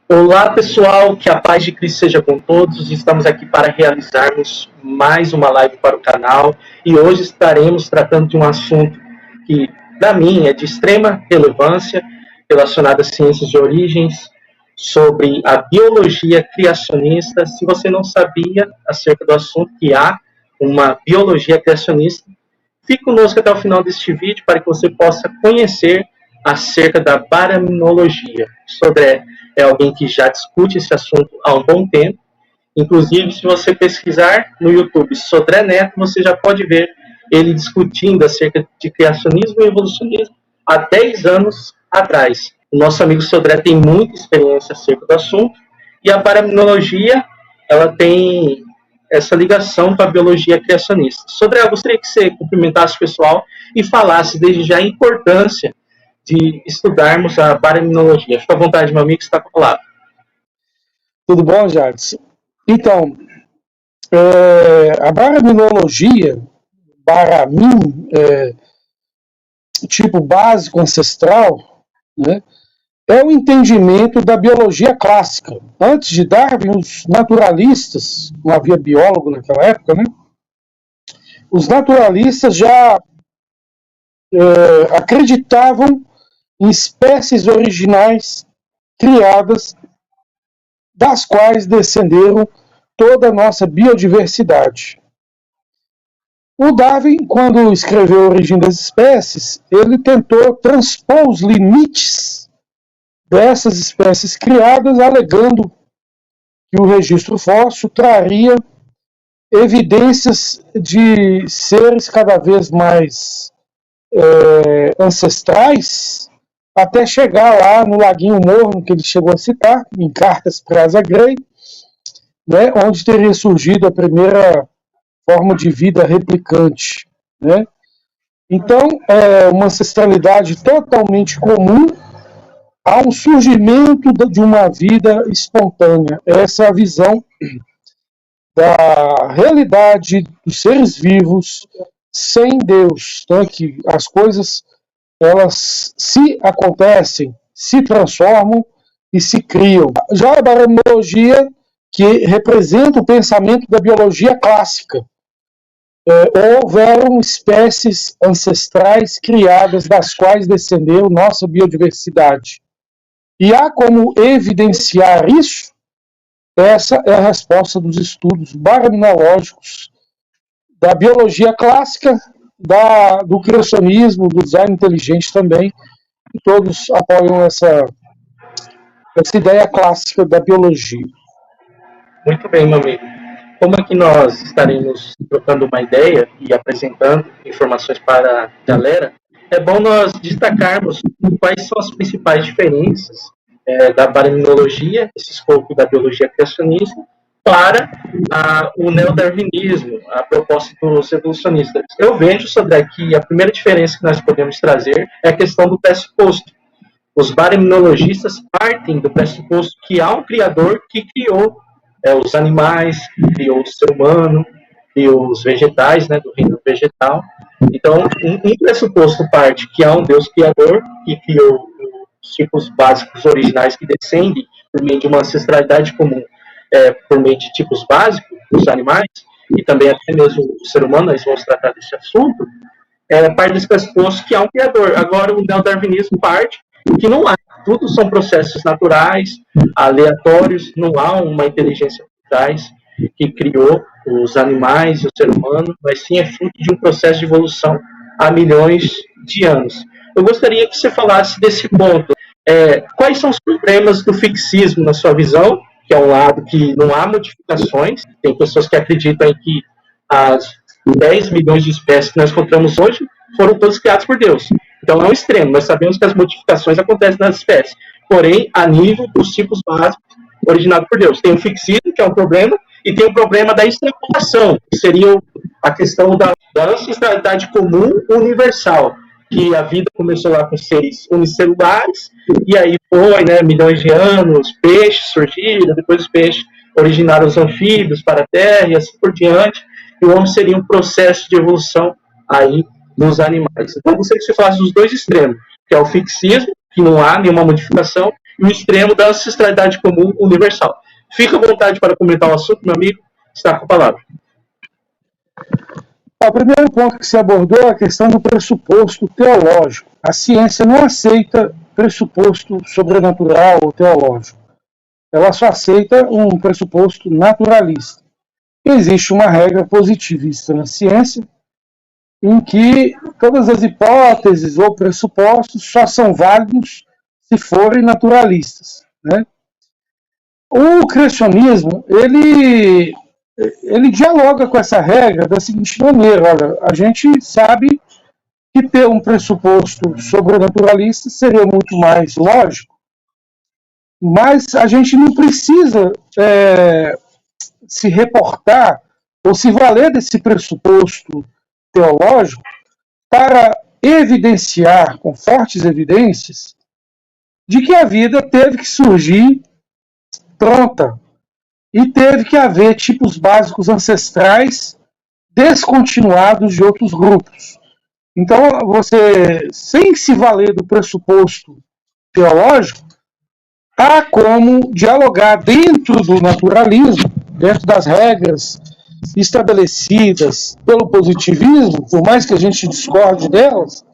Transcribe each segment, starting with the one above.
Olá, pessoal, que a paz de Cristo seja com todos. Estamos aqui para realizarmos mais uma live para o canal e hoje estaremos tratando de um assunto que, para mim, é de extrema relevância, relacionado às ciências de origens, sobre a biologia criacionista. Se você não sabia acerca do assunto, que há uma biologia criacionista, fique conosco até o final deste vídeo para que você possa conhecer acerca da baraminologia. Sodré é alguém que já discute esse assunto há um bom tempo. Inclusive, se você pesquisar no YouTube Sodré Neto, você já pode ver ele discutindo acerca de criacionismo e evolucionismo há 10 anos atrás. O nosso amigo Sodré tem muita experiência acerca do assunto e a baraminologia ela tem essa ligação com a biologia criacionista. Sodré, eu gostaria que você cumprimentasse o pessoal e falasse desde já a importância de estudarmos a baraminologia. Fica à vontade, meu amigo, que está com a palavra. Tudo bom, Jadson? Então, a baraminologia, baramin, tipo básico ancestral, né, é o entendimento da biologia clássica. Antes de Darwin, os naturalistas, não havia biólogo naquela época, né, os naturalistas já acreditavam em espécies originais criadas, das quais descenderam toda a nossa biodiversidade. O Darwin, quando escreveu A Origem das Espécies, ele tentou transpor os limites dessas espécies criadas, alegando que o registro fóssil traria evidências de seres cada vez mais ancestrais, até chegar lá no Laguinho Morno, que ele chegou a citar, em Cartas para Asa Grey, né, onde teria surgido a primeira forma de vida replicante. Né? Então, é uma ancestralidade totalmente comum a um surgimento de uma vida espontânea. Essa é a visão da realidade dos seres vivos sem Deus, né, que as coisas elas se acontecem, se transformam e se criam. Já a baramiologia, que representa o pensamento da biologia clássica, houveram espécies ancestrais criadas das quais descendeu nossa biodiversidade. E há como evidenciar isso? Essa é a resposta dos estudos baraminológicos da biologia clássica, do criacionismo, do design inteligente também, e todos apoiam essa ideia clássica da biologia. Muito bem, meu amigo. Como é que nós estaremos trocando uma ideia e apresentando informações para a galera, é bom nós destacarmos quais são as principais diferenças da baraminologia, esse escopo da biologia criacionista, para o neodarwinismo, a proposta dos evolucionistas. Eu vejo sobre aqui, a primeira diferença que nós podemos trazer é a questão do pressuposto. Os baraminologistas partem do pressuposto que há um criador que criou os animais, criou o ser humano, criou os vegetais, né, do reino vegetal. Então, um pressuposto parte que há um Deus criador que criou os tipos básicos originais que descendem por meio de uma ancestralidade comum, por meio de tipos básicos dos animais, e também até mesmo o ser humano, nós vamos tratar desse assunto, parte desse pressuposto que há um criador. Agora, o neodarwinismo parte que não há. Tudo são processos naturais, aleatórios, não há uma inteligência por trás que criou os animais e o ser humano, mas sim é fruto de um processo de evolução há milhões de anos. Eu gostaria que você falasse desse ponto. Quais são os problemas do fixismo na sua visão, que é um lado que não há modificações? Tem pessoas que acreditam em que as 10 milhões de espécies que nós encontramos hoje foram todas criadas por Deus. Então é um extremo, nós sabemos que as modificações acontecem nas espécies, porém a nível dos tipos básicos originados por Deus. Tem o fixismo, que é um problema, e tem o problema da extrapolação, que seria a questão da ancestralidade comum universal, que a vida começou lá com seres unicelulares, e aí foi, né, milhões de anos, peixes surgiram, depois os peixes originaram os anfíbios para a Terra, e assim por diante, e o homem seria um processo de evolução aí dos animais. Então, eu gostaria que você falasse dos dois extremos, que é o fixismo, que não há nenhuma modificação, e o extremo da ancestralidade comum universal. Fica à vontade para comentar o assunto, meu amigo, está com a palavra. O primeiro ponto que se abordou é a questão do pressuposto teológico. A ciência não aceita pressuposto sobrenatural ou teológico. Ela só aceita um pressuposto naturalista. Existe uma regra positivista na ciência em que todas as hipóteses ou pressupostos só são válidos se forem naturalistas, né? O criacionismo, ele dialoga com essa regra da seguinte maneira: olha, a gente sabe que ter um pressuposto sobrenaturalista seria muito mais lógico, mas a gente não precisa se reportar ou se valer desse pressuposto teológico para evidenciar, com fortes evidências, de que a vida teve que surgir pronta e teve que haver tipos básicos ancestrais descontinuados de outros grupos. Então, você, sem se valer do pressuposto teológico, há como dialogar dentro do naturalismo, dentro das regras estabelecidas pelo positivismo, por mais que a gente discorde delas,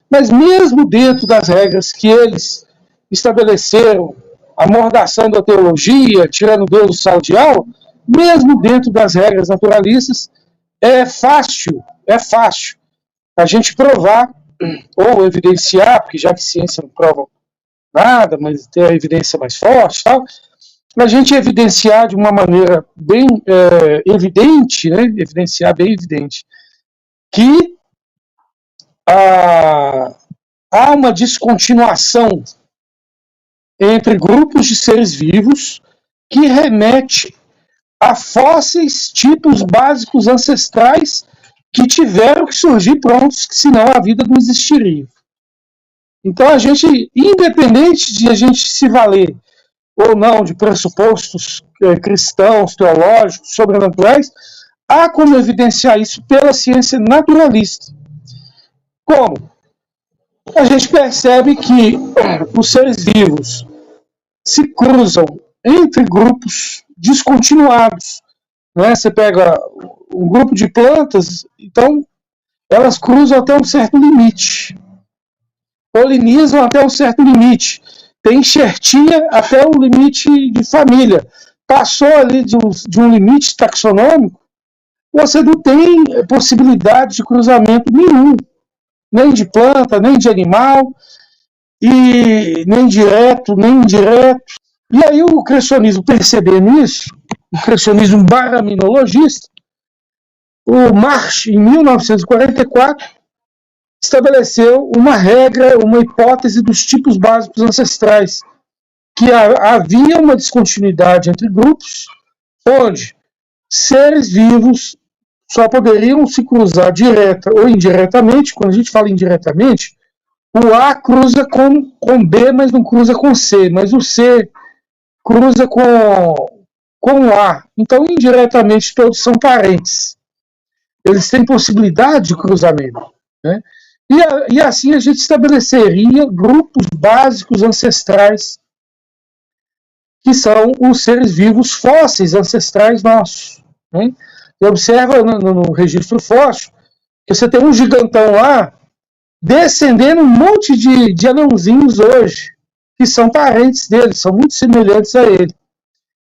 mas mesmo dentro das regras que eles estabeleceram, amordaçando a teologia, tirando Deus do sala de aula, mesmo dentro das regras naturalistas, é fácil a gente provar ou evidenciar, porque já que ciência não prova nada, mas tem a evidência mais forte, tal, a gente evidenciar de uma maneira bem evidente, né, evidenciar bem evidente, que há uma descontinuação entre grupos de seres vivos que remete a fósseis, tipos básicos ancestrais que tiveram que surgir prontos, que senão a vida não existiria. Então a gente, independente de a gente se valer ou não de pressupostos cristãos, teológicos, sobrenaturais, há como evidenciar isso pela ciência naturalista. Como? A gente percebe que os seres vivos se cruzam entre grupos descontinuados. Né? Você pega um grupo de plantas, então elas cruzam até um certo limite, polinizam até um certo limite, tem enxertia até o limite de família. Passou ali de um limite taxonômico, você não tem possibilidade de cruzamento nenhum, nem de planta, nem de animal, e nem direto, nem indireto. E aí o criacionismo, percebendo isso, o criacionismo baraminologista, o Marsh, em 1944, estabeleceu uma regra, uma hipótese dos tipos básicos ancestrais, que havia uma descontinuidade entre grupos, onde seres vivos só poderiam se cruzar direta ou indiretamente. Quando a gente fala indiretamente, o A cruza com B, mas não cruza com C, mas o C cruza com o A. Então, indiretamente, todos são parentes. Eles têm possibilidade de cruzamento, né? E assim a gente estabeleceria grupos básicos ancestrais, que são os seres vivos fósseis ancestrais nossos, né? E observa no registro fóssil que você tem um gigantão lá descendendo um monte de anãozinhos hoje, que são parentes dele, são muito semelhantes a ele.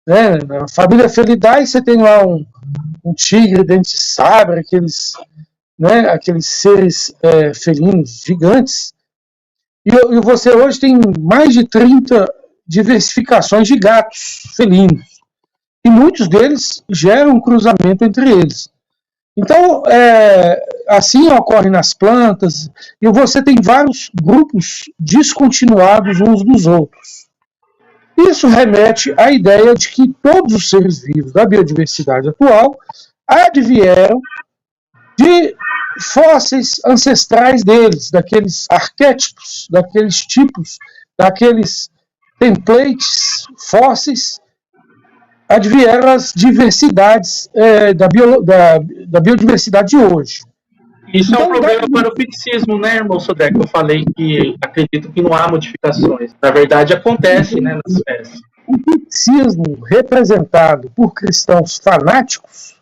Né? Na família Felidae, você tem lá um tigre dente de sabre, aqueles seres felinos gigantes. E você hoje tem mais de 30 diversificações de gatos felinos. E muitos deles geram um cruzamento entre eles. Então, assim ocorre nas plantas, e você tem vários grupos descontinuados uns dos outros. Isso remete à ideia de que todos os seres vivos da biodiversidade atual advieram de fósseis ancestrais deles, daqueles arquétipos, daqueles tipos, daqueles templates fósseis, advieram as diversidades da biodiversidade de hoje. Isso é um problema para o fixismo, né, irmão Sodré? Que eu falei que acredito que não há modificações. Na verdade, acontece, né, nas festas. O fixismo representado por cristãos fanáticos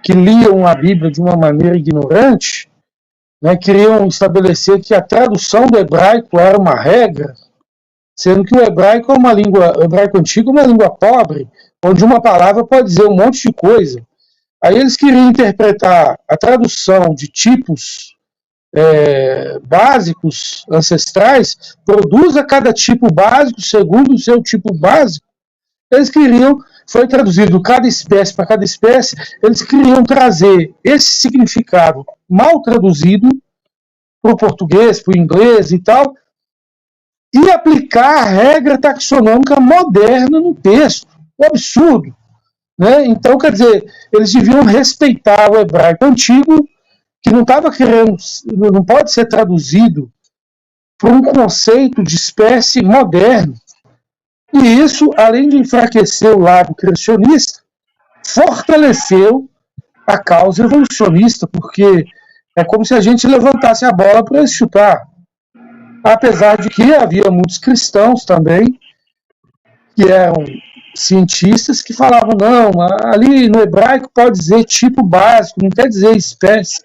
que liam a Bíblia de uma maneira ignorante, né, queriam estabelecer que a tradução do hebraico era uma regra, sendo que o hebraico é uma língua, o hebraico antigo é uma língua pobre, onde uma palavra pode dizer um monte de coisa. Aí eles queriam interpretar a tradução de tipos básicos ancestrais, produza cada tipo básico segundo o seu tipo básico. Eles queriam, foi traduzido cada espécie para cada espécie, eles queriam trazer esse significado mal traduzido para o português, para o inglês e tal, e aplicar a regra taxonômica moderna no texto. Um absurdo. Né? Então, quer dizer, eles deviam respeitar o hebraico antigo, que não estava querendo, não pode ser traduzido por um conceito de espécie moderno. E isso, além de enfraquecer o lado criacionista, fortaleceu a causa evolucionista, porque é como se a gente levantasse a bola para chutar. Apesar de que havia muitos cristãos também, que eram cientistas, que falavam, não, ali no hebraico pode dizer tipo básico, não quer dizer espécie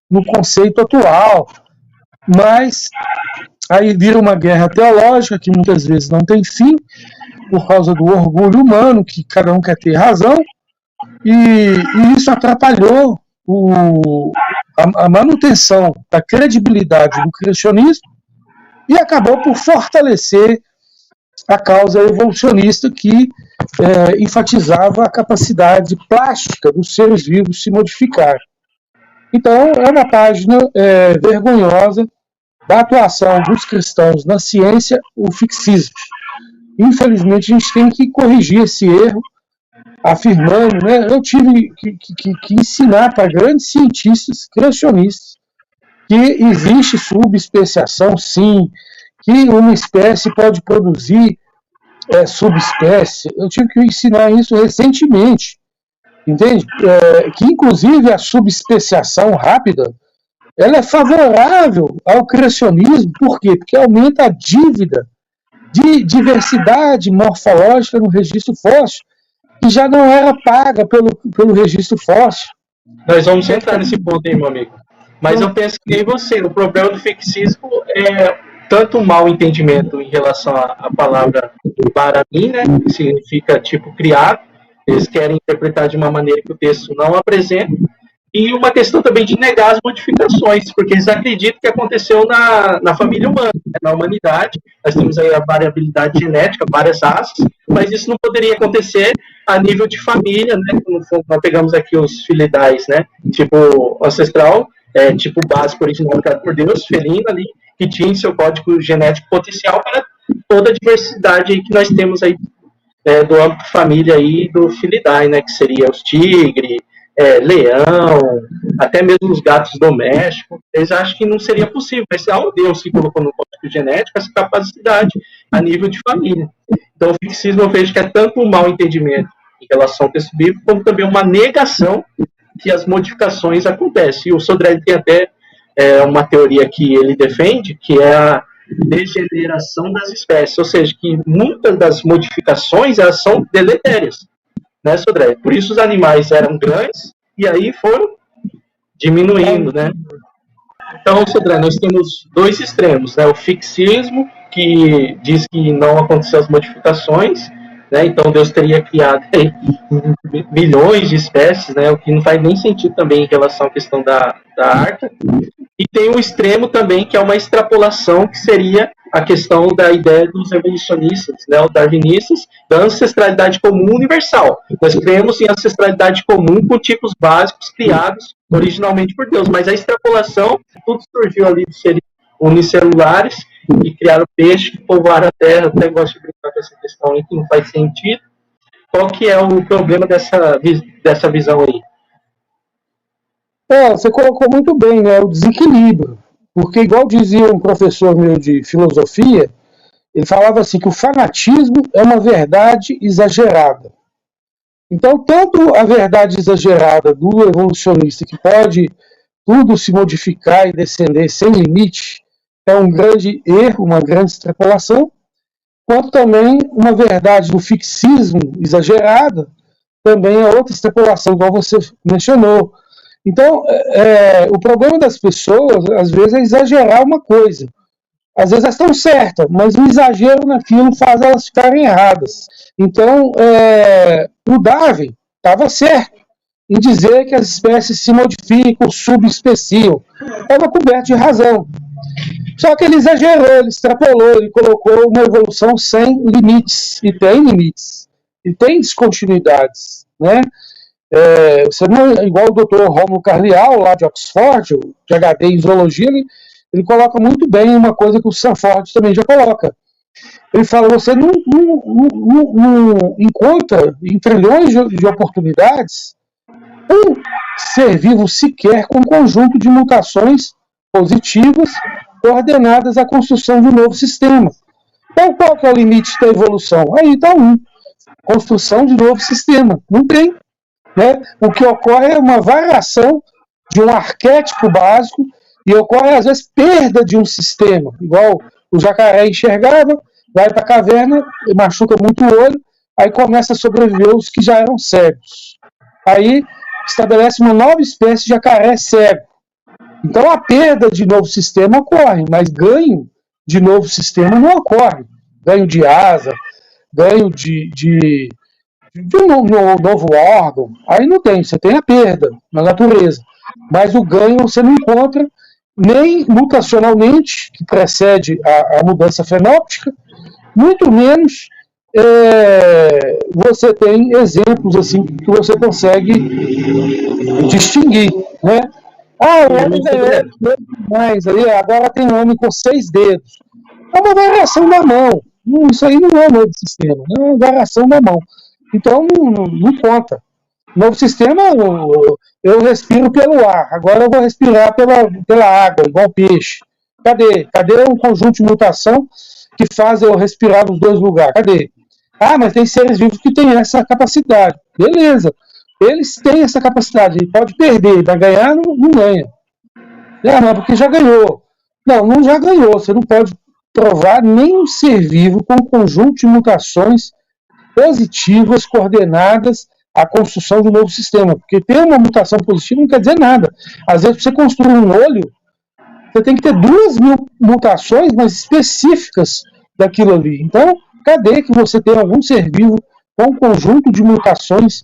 no conceito atual. Mas aí vira uma guerra teológica, que muitas vezes não tem fim, por causa do orgulho humano, que cada um quer ter razão, e isso atrapalhou a manutenção da credibilidade do cristianismo e acabou por fortalecer a causa evolucionista que enfatizava a capacidade plástica dos seres vivos se modificar. Então, é uma página vergonhosa da atuação dos cristãos na ciência, o fixismo. Infelizmente, a gente tem que corrigir esse erro, afirmando, né? Eu tive que ensinar para grandes cientistas criacionistas que existe subespeciação, sim, que uma espécie pode produzir subespécie. Eu tive que ensinar isso recentemente, entende? Que, inclusive, a subespeciação rápida ela é favorável ao criacionismo. Por quê? Porque aumenta a dívida de diversidade morfológica no registro fóssil, que já não era paga pelo registro fóssil. Nós vamos entrar nesse ponto aí, meu amigo. Mas eu penso que nem você, o problema do fixismo é tanto um mau entendimento em relação à palavra para mim, né, que significa tipo criado, eles querem interpretar de uma maneira que o texto não apresenta, e uma questão também de negar as modificações, porque eles acreditam que aconteceu na família humana, né, na humanidade. Nós temos aí a variabilidade genética, várias raças, mas isso não poderia acontecer a nível de família, né? Nós pegamos aqui os filidais, né? Tipo ancestral, tipo básico original criado por Deus, felino ali, que tinha seu código genético potencial para toda a diversidade aí que nós temos aí do âmbito família aí do filidae, né? Que seria os tigres, leão, até mesmo os gatos domésticos. Eles acham que não seria possível, mas é o Deus que colocou no código genético essa capacidade a nível de família. Então o fixismo eu vejo que é tanto um mau entendimento em relação ao texto bíblico, como também uma negação que as modificações acontecem. E o Sodré tem até uma teoria que ele defende, que é a degeneração das espécies, ou seja, que muitas das modificações elas são deletérias, né, Sodré? Por isso os animais eram grandes e aí foram diminuindo, né? Então, Sodré, nós temos dois extremos, né? O fixismo, que diz que não aconteceu as modificações, né? Então Deus teria criado aí milhões de espécies, né? O que não faz nem sentido também em relação à questão da arca. E tem o extremo também, que é uma extrapolação, que seria a questão da ideia dos evolucionistas, né, os darwinistas, da ancestralidade comum universal. Nós cremos em ancestralidade comum com tipos básicos criados originalmente por Deus, mas a extrapolação, tudo surgiu ali de seres unicelulares e criaram peixe que povoaram a terra. Eu até gosto de brincar com essa questão aí, que não faz sentido. Qual que é o problema dessa visão aí? Você colocou muito bem, né? O desequilíbrio. Porque, igual dizia um professor meu de filosofia, ele falava assim que o fanatismo é uma verdade exagerada. Então, tanto a verdade exagerada do evolucionista, que pode tudo se modificar e descender sem limite é um grande erro, uma grande extrapolação, quanto também uma verdade do fixismo exagerada, também é outra extrapolação, igual você mencionou. Então, o problema das pessoas, às vezes, é exagerar uma coisa. Às vezes elas estão certas, mas o exagero naquilo faz elas ficarem erradas. Então, o Darwin estava certo em dizer que as espécies se modificam, subespeciam. Estava coberto de razão. Só que ele exagerou, ele extrapolou, ele colocou uma evolução sem limites. E tem descontinuidades, né? Você não é igual o Dr. Rômulo Carlial, lá de Oxford, o PhD em zoologia, ele coloca muito bem uma coisa que o Sanford também já coloca. Ele fala, você não encontra em trilhões de oportunidades um ser vivo sequer com um conjunto de mutações positivas coordenadas à construção de um novo sistema. Então, qual que é o limite da evolução? Aí está construção de novo sistema. Não tem. Né? O que ocorre é uma variação de um arquétipo básico e ocorre, às vezes, perda de um sistema. Igual o jacaré enxergava, vai para a caverna, machuca muito o olho, aí começa a sobreviver os que já eram cegos. Aí estabelece uma nova espécie de jacaré cego. Então a perda de novo sistema ocorre, mas ganho de novo sistema não ocorre. Ganho de asa, ganho de um novo órgão, aí não tem, você tem a perda na natureza. Mas o ganho você não encontra nem mutacionalmente, que precede a mudança fenótica, muito menos você tem exemplos assim que você consegue distinguir, né? O homem ganhou mais, aí agora tem um homem com 6 dedos. É uma variação da mão. Isso aí não é um novo sistema, é uma variação da mão. Então não conta. Novo sistema, eu respiro pelo ar, agora eu vou respirar pela água, igual peixe. Cadê um conjunto de mutação que faz eu respirar nos dois lugares? Cadê? Mas tem seres vivos que têm essa capacidade. Beleza. Eles têm essa capacidade. Ele pode perder, vai ganhar, não ganha. Não, porque já ganhou. Não já ganhou. Você não pode provar nenhum ser vivo com um conjunto de mutações positivas coordenadas à construção de um novo sistema. Porque ter uma mutação positiva não quer dizer nada. Às vezes, para você construir um olho, você tem que ter 2.000 mutações, mas específicas daquilo ali. Então, cadê que você tem algum ser vivo com um conjunto de mutações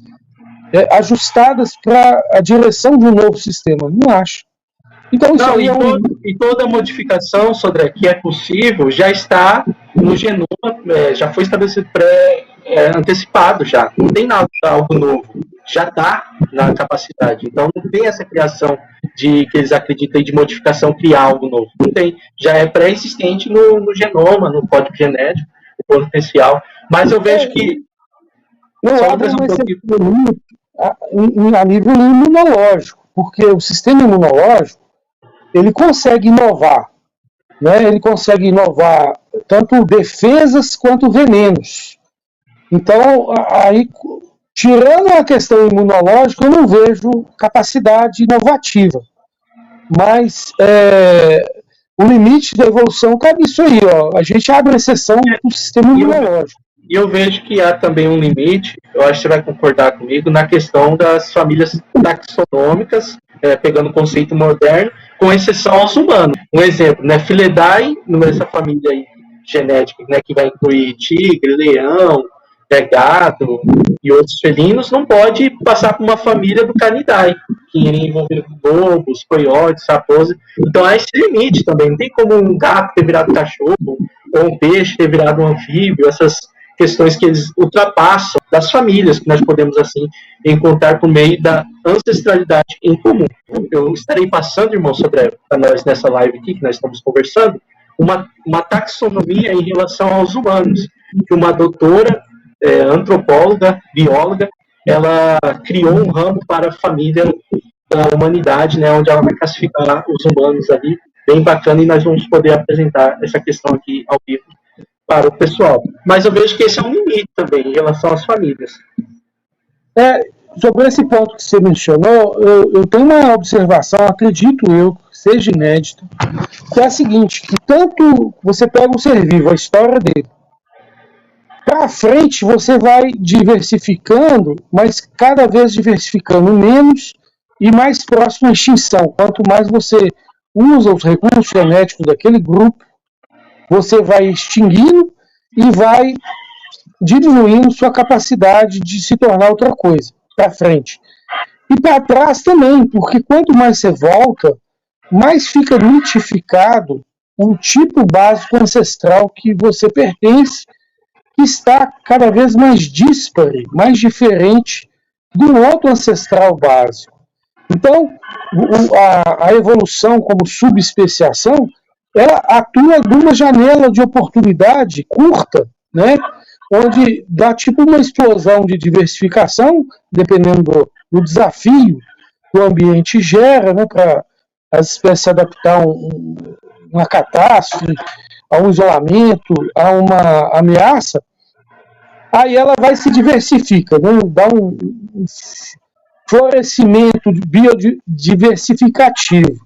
ajustadas para a direção de um novo sistema? Não acho. Então, isso aí e toda modificação, Sodré, que é possível, já está no genoma, já foi estabelecido antecipado já. Não tem nada, algo novo. Já está na capacidade. Então, não tem essa criação que eles acreditam de modificação criar algo novo. Não tem. Já é pré-existente no genoma, no código genético, no potencial. Mas eu vejo que... a nível imunológico, porque o sistema imunológico ele consegue inovar, né? Ele consegue inovar tanto defesas quanto venenos. Então, aí, tirando a questão imunológica, eu não vejo capacidade inovativa. Mas o limite da evolução cabe isso aí, ó. A gente abre exceção do sistema imunológico. E eu vejo que há também um limite, eu acho que você vai concordar comigo, na questão das famílias taxonômicas, pegando o conceito moderno, com exceção aos humanos. Um exemplo, né, Felidae, nessa família aí, genética, né, que vai incluir tigre, leão, gato e outros felinos, não pode passar por uma família do Canidae, que iria envolver lobos, coiotes, raposas. Então há esse limite também. Não tem como um gato ter virado cachorro, ou um peixe ter virado um anfíbio, essas questões que eles ultrapassam das famílias que nós podemos, assim, encontrar por meio da ancestralidade em comum. Eu estarei passando, irmão, para nós nessa live aqui, que nós estamos conversando, uma taxonomia em relação aos humanos, que uma doutora, antropóloga, bióloga, ela criou um ramo para a família da humanidade, né, onde ela vai classificar os humanos ali, bem bacana, e nós vamos poder apresentar essa questão aqui ao vivo para o pessoal. Mas eu vejo que esse é um limite também em relação às famílias. sobre esse ponto que você mencionou, eu tenho uma observação, acredito eu, que seja inédita, que é a seguinte, que tanto você pega o ser vivo, a história dele, para frente você vai diversificando, mas cada vez diversificando menos e mais próximo à extinção. Quanto mais você usa os recursos genéticos daquele grupo, você vai extinguindo e vai diminuindo sua capacidade de se tornar outra coisa, para frente. E para trás também, porque quanto mais você volta, mais fica mitificado um tipo básico ancestral que você pertence, que está cada vez mais díspare, mais diferente do outro ancestral básico. Então, a evolução como subespeciação, ela atua numa janela de oportunidade curta, né? Onde dá tipo uma explosão de diversificação, dependendo do desafio que o ambiente gera, né, para as espécies se adaptar a uma catástrofe, a um isolamento, a uma ameaça. Aí ela vai se diversifica, né, dá um florescimento biodiversificativo.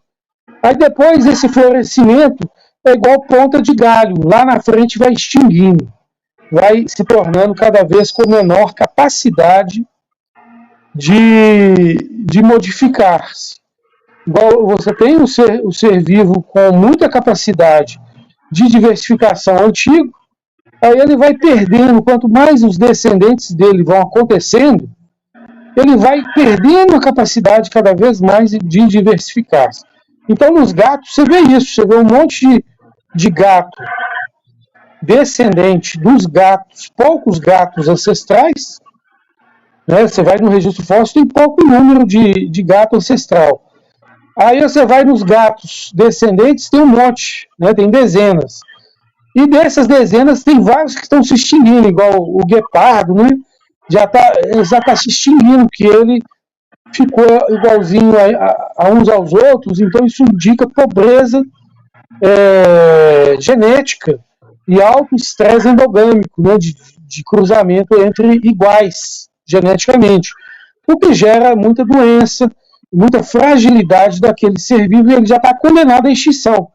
Aí depois esse florescimento é igual ponta de galho, lá na frente vai extinguindo, vai se tornando cada vez com menor capacidade de modificar-se. Igual você tem o ser vivo com muita capacidade de diversificação antigo, aí ele vai perdendo, quanto mais os descendentes dele vão acontecendo, ele vai perdendo a capacidade cada vez mais de diversificar-se. Então, nos gatos, você vê isso, você vê um monte de gato descendente dos gatos, poucos gatos ancestrais, né? Você vai no registro fóssil, tem pouco número de gato ancestral. Aí você vai nos gatos descendentes, tem um monte, né? Tem dezenas. E dessas dezenas, tem vários que estão se extinguindo, igual o guepardo, né? Já está se extinguindo, que ele ficou igualzinho a uns aos outros, então isso indica pobreza genética e alto estresse endogâmico, né, de cruzamento entre iguais geneticamente, o que gera muita doença, muita fragilidade daquele ser vivo e ele já está condenado à extinção.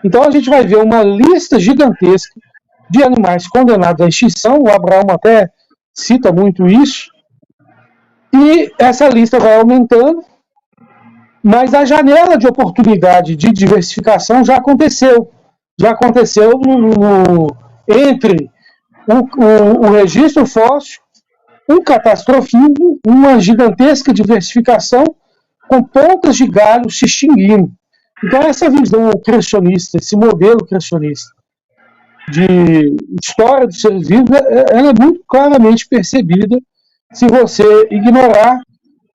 Então a gente vai ver uma lista gigantesca de animais condenados à extinção, o Abraham até cita muito isso, e essa lista vai aumentando, mas a janela de oportunidade de diversificação já aconteceu. Já aconteceu entre o registro fóssil, um catastrofismo, uma gigantesca diversificação com pontas de galho se extinguindo. Então essa visão criacionista, esse modelo criacionista de história dos seres vivos, ela é muito claramente percebida se você ignorar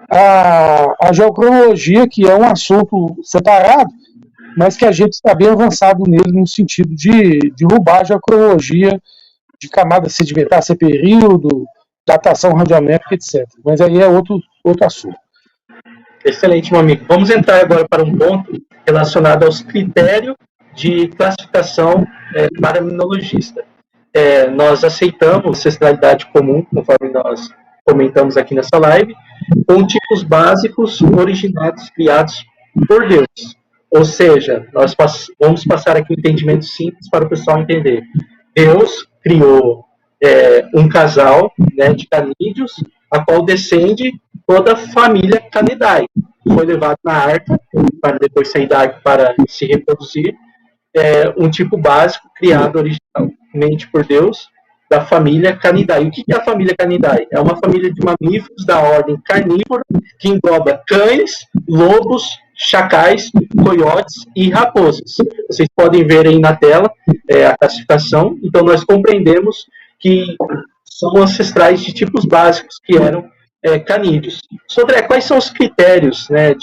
a geocronologia, que é um assunto separado, mas que a gente está bem avançado nele no sentido de derrubar a geocronologia de camada sedimentar, ser período, datação radiométrica, etc. Mas aí é outro assunto. Excelente, meu amigo. Vamos entrar agora para um ponto relacionado aos critérios de classificação para minologista. Nós aceitamos ancestralidade comum, conforme nós comentamos aqui nessa live, com tipos básicos originados, criados por Deus. Ou seja, nós vamos passar aqui um entendimento simples para o pessoal entender. Deus criou um casal, né, de canídeos, a qual descende toda a família Canidae. Foi levado na arca, para depois sair da arca para se reproduzir. Um tipo básico criado originalmente por Deus, da família Canidae. O que é a família Canidae? É uma família de mamíferos da ordem carnívora, que engloba cães, lobos, chacais, coiotes e raposas. Vocês podem ver aí na tela a classificação. Então nós compreendemos que são ancestrais de tipos básicos que eram canídeos. Sodré, quais são os critérios, né,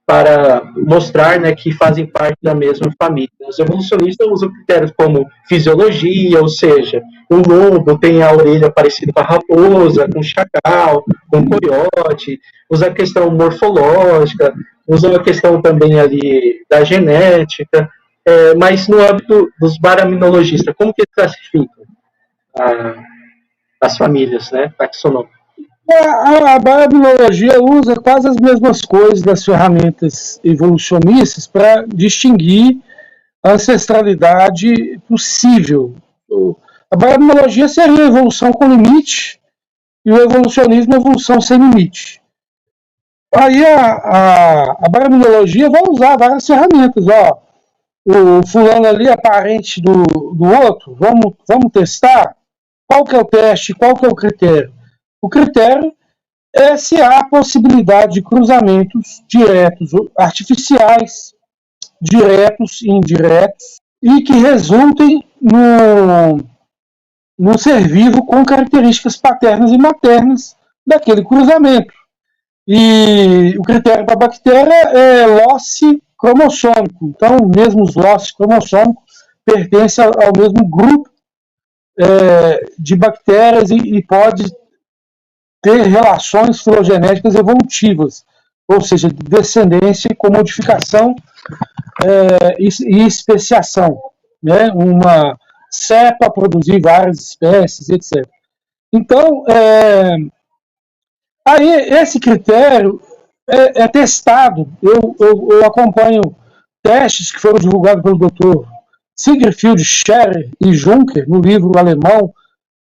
para mostrar, né, que fazem parte da mesma família? Os evolucionistas usam critérios como fisiologia, ou seja, o lobo tem a orelha parecida com a raposa, com o chacal, com o coiote, usa a questão morfológica, usa a questão também ali da genética, mas no âmbito dos baraminologistas, como que eles classificam as famílias, né, taxonômicas? A biobiologia usa quase as mesmas coisas das ferramentas evolucionistas para distinguir a ancestralidade possível. A biobiologia seria a evolução com limite e o evolucionismo a evolução sem limite. Aí a biobiologia vai usar várias ferramentas. Ó, o fulano ali é parente do outro, vamos testar? Qual que é o teste? Qual que é o critério? O critério é se há possibilidade de cruzamentos diretos, artificiais, diretos e indiretos, e que resultem no ser vivo com características paternas e maternas daquele cruzamento. E o critério da bactéria é losse cromossômico. Então, mesmo os losses cromossômicos pertencem ao mesmo grupo de bactérias e pode ter relações filogenéticas evolutivas, ou seja, descendência com modificação e especiação, né? Uma cepa produzir várias espécies, etc. Então, aí esse critério é testado. Eu acompanho testes que foram divulgados pelo Dr. Siegfried Scherer e Juncker no livro alemão,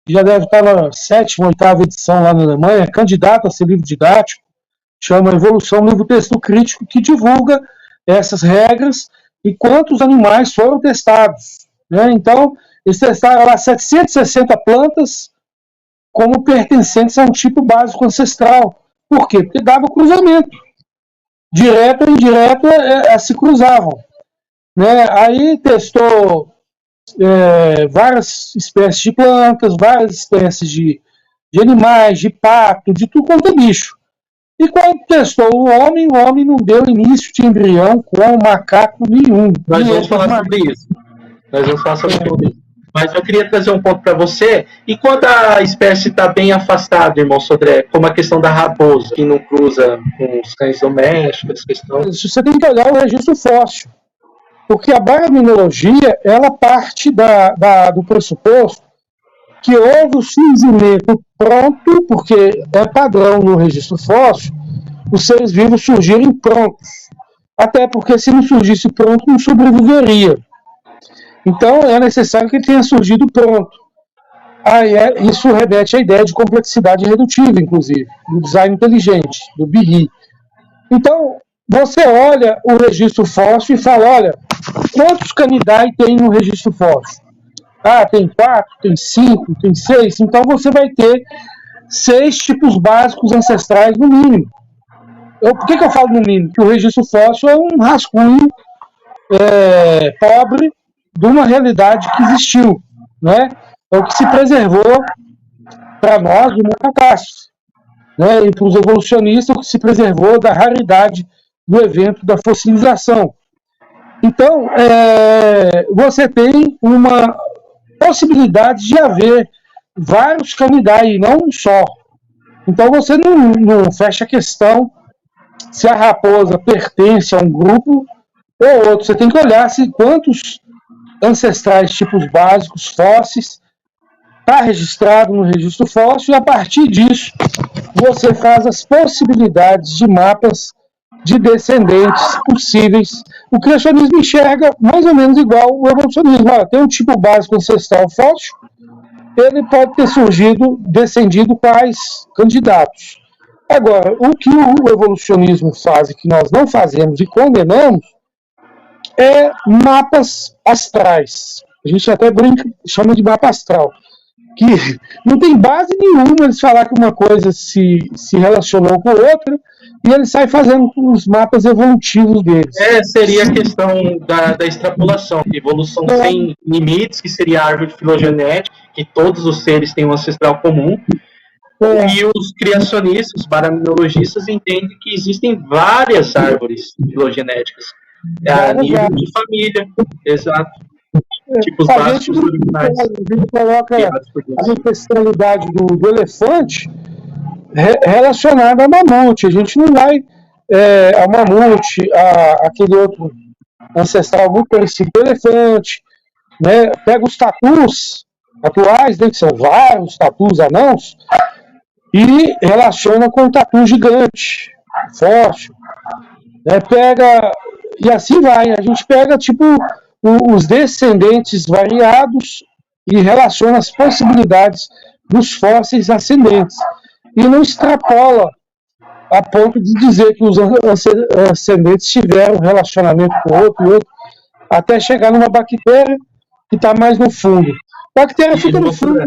que já deve estar na 7ª, 8ª edição lá na Alemanha, candidato a ser livro didático, chama Evolução, livro texto crítico, que divulga essas regras e quantos animais foram testados, né? Então, eles testaram lá 760 plantas como pertencentes a um tipo básico ancestral. Por quê? Porque dava cruzamento. Direto ou indireto se cruzavam. Né? Aí testou várias espécies de plantas, várias espécies de animais, de pato, de tudo quanto é bicho. E quando testou o homem não deu início de embrião com macaco nenhum. Nós vamos falar sobre isso. Mas eu queria trazer um ponto para você. E quando a espécie está bem afastada, irmão Sodré, como a questão da raposa, que não cruza com os cães domésticos, Você tem que olhar o registro fóssil. Porque a biominologia, ela parte do pressuposto que houve o surgimento pronto, porque é padrão no registro fóssil, os seres vivos surgirem prontos. Até porque se não surgisse pronto, não sobreviveria. Então é necessário que ele tenha surgido pronto. Isso remete à ideia de complexidade redutiva, inclusive, do design inteligente, do BIRI. Então, você olha o registro fóssil e fala, olha, quantos canidae tem no registro fóssil? Tem 4, tem 5, tem 6. Então você vai ter 6 tipos básicos ancestrais no mínimo. Por que eu falo no mínimo? Porque o registro fóssil é um rascunho pobre de uma realidade que existiu. Né? É o que se preservou para nós de uma catástrofe. Né? E para os evolucionistas, o que se preservou da raridade do evento da fossilização. Então, você tem uma possibilidade de haver vários canidae, não um só. Então, você não fecha a questão se a raposa pertence a um grupo ou outro. Você tem que olhar quantos ancestrais tipos básicos fósseis está registrado no registro fóssil, e a partir disso você faz as possibilidades de mapas de descendentes possíveis. O criacionismo enxerga mais ou menos igual o evolucionismo. Tem um tipo básico ancestral fóssil, ele pode ter descendido quais candidatos. Agora, o que o evolucionismo faz e que nós não fazemos e condenamos é mapas astrais. A gente até chama de mapa astral, que não tem base nenhuma eles falar que uma coisa se relacionou com a outra, e ele sai fazendo os mapas evolutivos deles. Seria a questão da extrapolação, evolução sem limites, que seria a árvore filogenética, que todos os seres têm um ancestral comum, e os criacionistas, os baraminologistas, entendem que existem várias árvores filogenéticas, a nível de família, exato. Tipos básicos originais. A gente coloca a ancestralidade do elefante relacionada ao mamute. A gente não vai ao mamute, aquele outro ancestral muito parecido com o elefante. Né? Pega os tatus atuais, né, que são vários tatus anãos, e relaciona com um tatu gigante, forte, né? E assim vai, a gente pega tipo os descendentes variados e relaciona as possibilidades dos fósseis ascendentes e não extrapola a ponto de dizer que os ascendentes tiveram relacionamento com outro e outro, até chegar numa bactéria que está mais no fundo. A bactéria fica no fundo.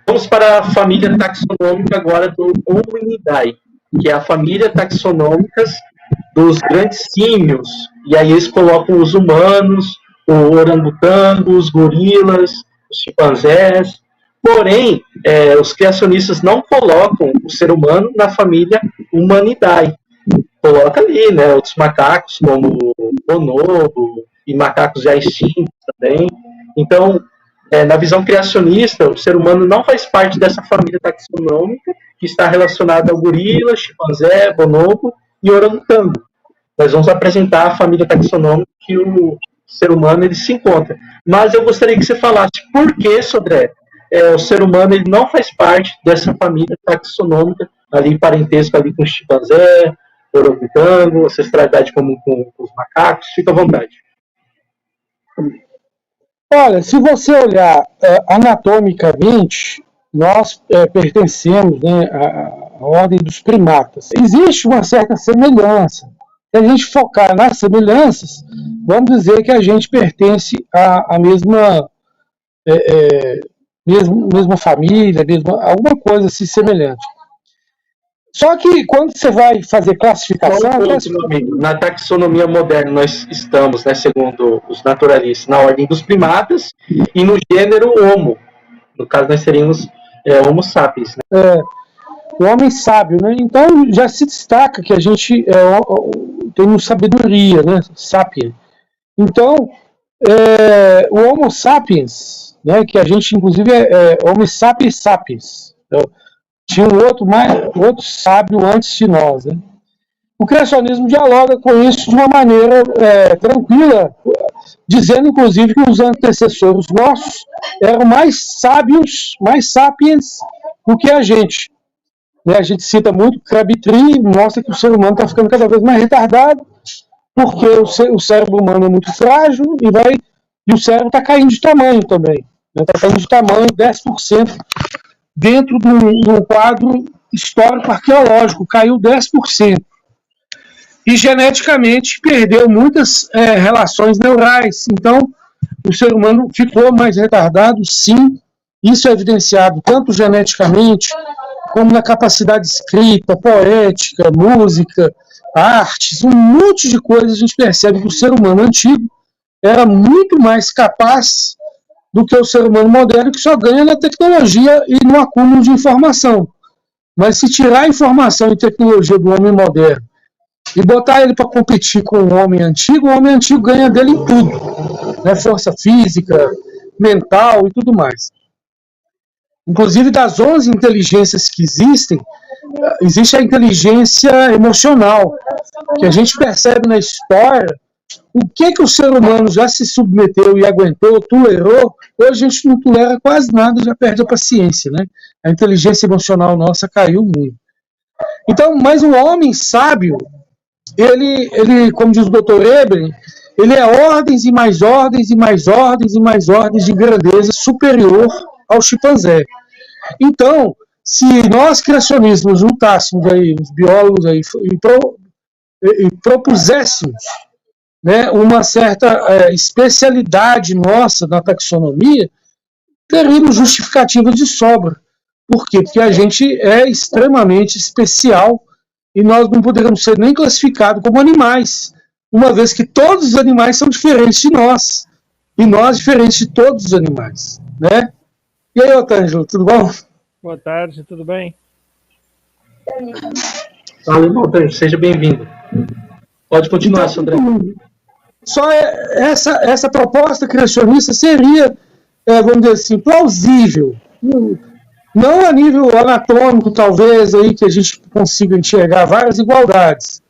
Vamos para a família taxonômica agora do Hominidae, que é a família taxonômica dos grandes símios. E aí eles colocam os humanos, o orangotango, os gorilas, os chimpanzés. Porém, os criacionistas não colocam o ser humano na família Humanidae. Coloca ali, né, outros macacos, como o bonobo, e macacos já extintos também. Então, na visão criacionista, o ser humano não faz parte dessa família taxonômica que está relacionada ao gorila, chimpanzé, bonobo e orangotango. Nós vamos apresentar a família taxonômica que o ser humano ele se encontra. Mas eu gostaria que você falasse por que, Sodré, o ser humano ele não faz parte dessa família taxonômica, ali parentesco ali com o chimpanzé, orangotango, ancestralidade comum com os macacos. Fica à vontade. Olha, se você olhar anatomicamente, nós pertencemos, né, à ordem dos primatas. Existe uma certa semelhança. Se a gente focar nas semelhanças, vamos dizer que a gente pertence à mesma família, alguma coisa assim semelhante. Só que quando você vai fazer classificação... Na taxonomia moderna nós estamos, né, segundo os naturalistas, na ordem dos primatas e no gênero Homo. No caso nós seríamos Homo sapiens. Né? O homem sábio, né? Então já se destaca que a gente tem sabedoria, né? Sapien. Então, o Homo sapiens, né, que a gente inclusive Homo sapiens sapiens, tinha um outro sábio antes de nós. Né? O criacionismo dialoga com isso de uma maneira tranquila, dizendo inclusive que os antecessores nossos eram mais sábios, mais sapiens do que a gente. Né? A gente cita muito Crabtree, mostra que o ser humano está ficando cada vez mais retardado, porque o cérebro humano é muito frágil e o cérebro está caindo de tamanho também. Está caindo de tamanho 10%. Dentro de um quadro histórico arqueológico, caiu 10%. E geneticamente perdeu muitas relações neurais. Então, o ser humano ficou mais retardado, sim. Isso é evidenciado tanto geneticamente, como na capacidade de escrita, poética, música, artes, um monte de coisas. A gente percebe que o ser humano antigo era muito mais capaz do que o ser humano moderno, que só ganha na tecnologia e no acúmulo de informação. Mas se tirar a informação e tecnologia do homem moderno e botar ele para competir com o homem antigo ganha dele em tudo. Né? Força física, mental e tudo mais. Inclusive, das 11 inteligências que existem, existe a inteligência emocional, que a gente percebe na história. O que o ser humano já se submeteu e aguentou, tolerou, hoje a gente não tolera quase nada, já perde a paciência, né? A inteligência emocional nossa caiu muito. Então, mas um homem sábio, ele como diz o Dr. Eber, ele é ordens e mais ordens e mais ordens e mais ordens de grandeza superior ao chimpanzé. Então, se nós criacionistas juntássemos aí, os biólogos aí, e propuséssemos, né, uma certa especialidade nossa na taxonomia, teríamos justificativa de sobra. Por quê? Porque a gente é extremamente especial e nós não poderíamos ser nem classificados como animais, uma vez que todos os animais são diferentes de nós, e nós diferentes de todos os animais. Né? E aí, Otângelo, tudo bom? Boa tarde, tudo bem? Fala, Otângelo, seja bem-vindo. Pode continuar, Sandré. Só essa proposta criacionista seria, vamos dizer assim, plausível. Não a nível anatômico, talvez, aí que a gente consiga enxergar várias igualdades.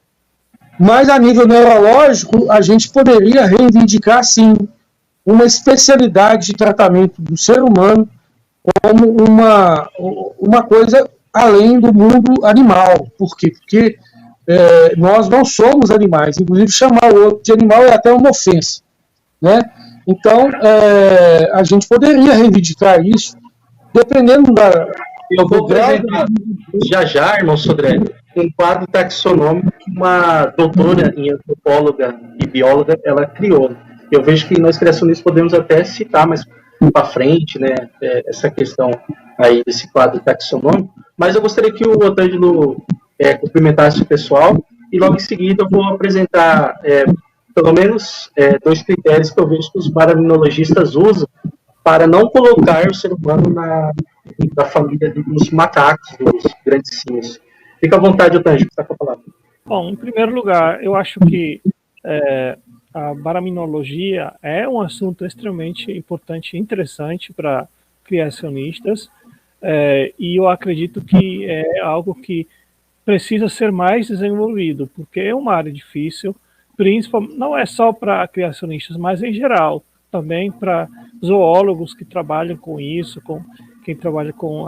Mas a nível neurológico, a gente poderia reivindicar, sim, uma especialidade de tratamento do ser humano como uma coisa além do mundo animal. Por quê? Porque nós não somos animais. Inclusive, chamar o outro de animal é até uma ofensa, né? Então, a gente poderia reivindicar isso, dependendo Eu vou apresentar já, irmão Sodré, um quadro taxonômico que uma doutora em antropóloga e bióloga ela criou. Eu vejo que nós criacionistas podemos até citar mais para frente, né, essa questão aí desse quadro taxonômico, mas eu gostaria que o Otângelo cumprimentasse o pessoal e logo em seguida eu vou apresentar pelo menos dois critérios que eu vejo que os baraminologistas usam para não colocar o ser humano na família dos macacos, dos grandes símios. Fica à vontade, Otângelo, está com a palavra. Bom, em primeiro lugar, eu acho que a baraminologia é um assunto extremamente importante e interessante para criacionistas, e eu acredito que é algo que precisa ser mais desenvolvido, porque é uma área difícil, não é só para criacionistas, mas em geral, também para zoólogos que trabalham com isso, com quem trabalha com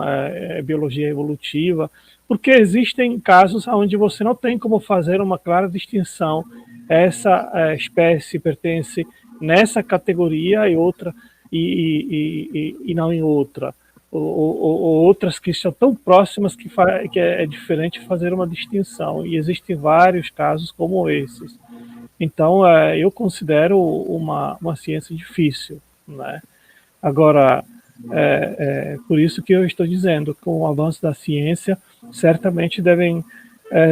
biologia evolutiva, porque existem casos onde você não tem como fazer uma clara distinção. Essa espécie pertence nessa categoria e outra e não em outra. Ou outras que estão tão próximas que é diferente fazer uma distinção. E existem vários casos como esses. Então, eu considero uma ciência difícil, né? Agora, por isso que eu estou dizendo, com o avanço da ciência, certamente devem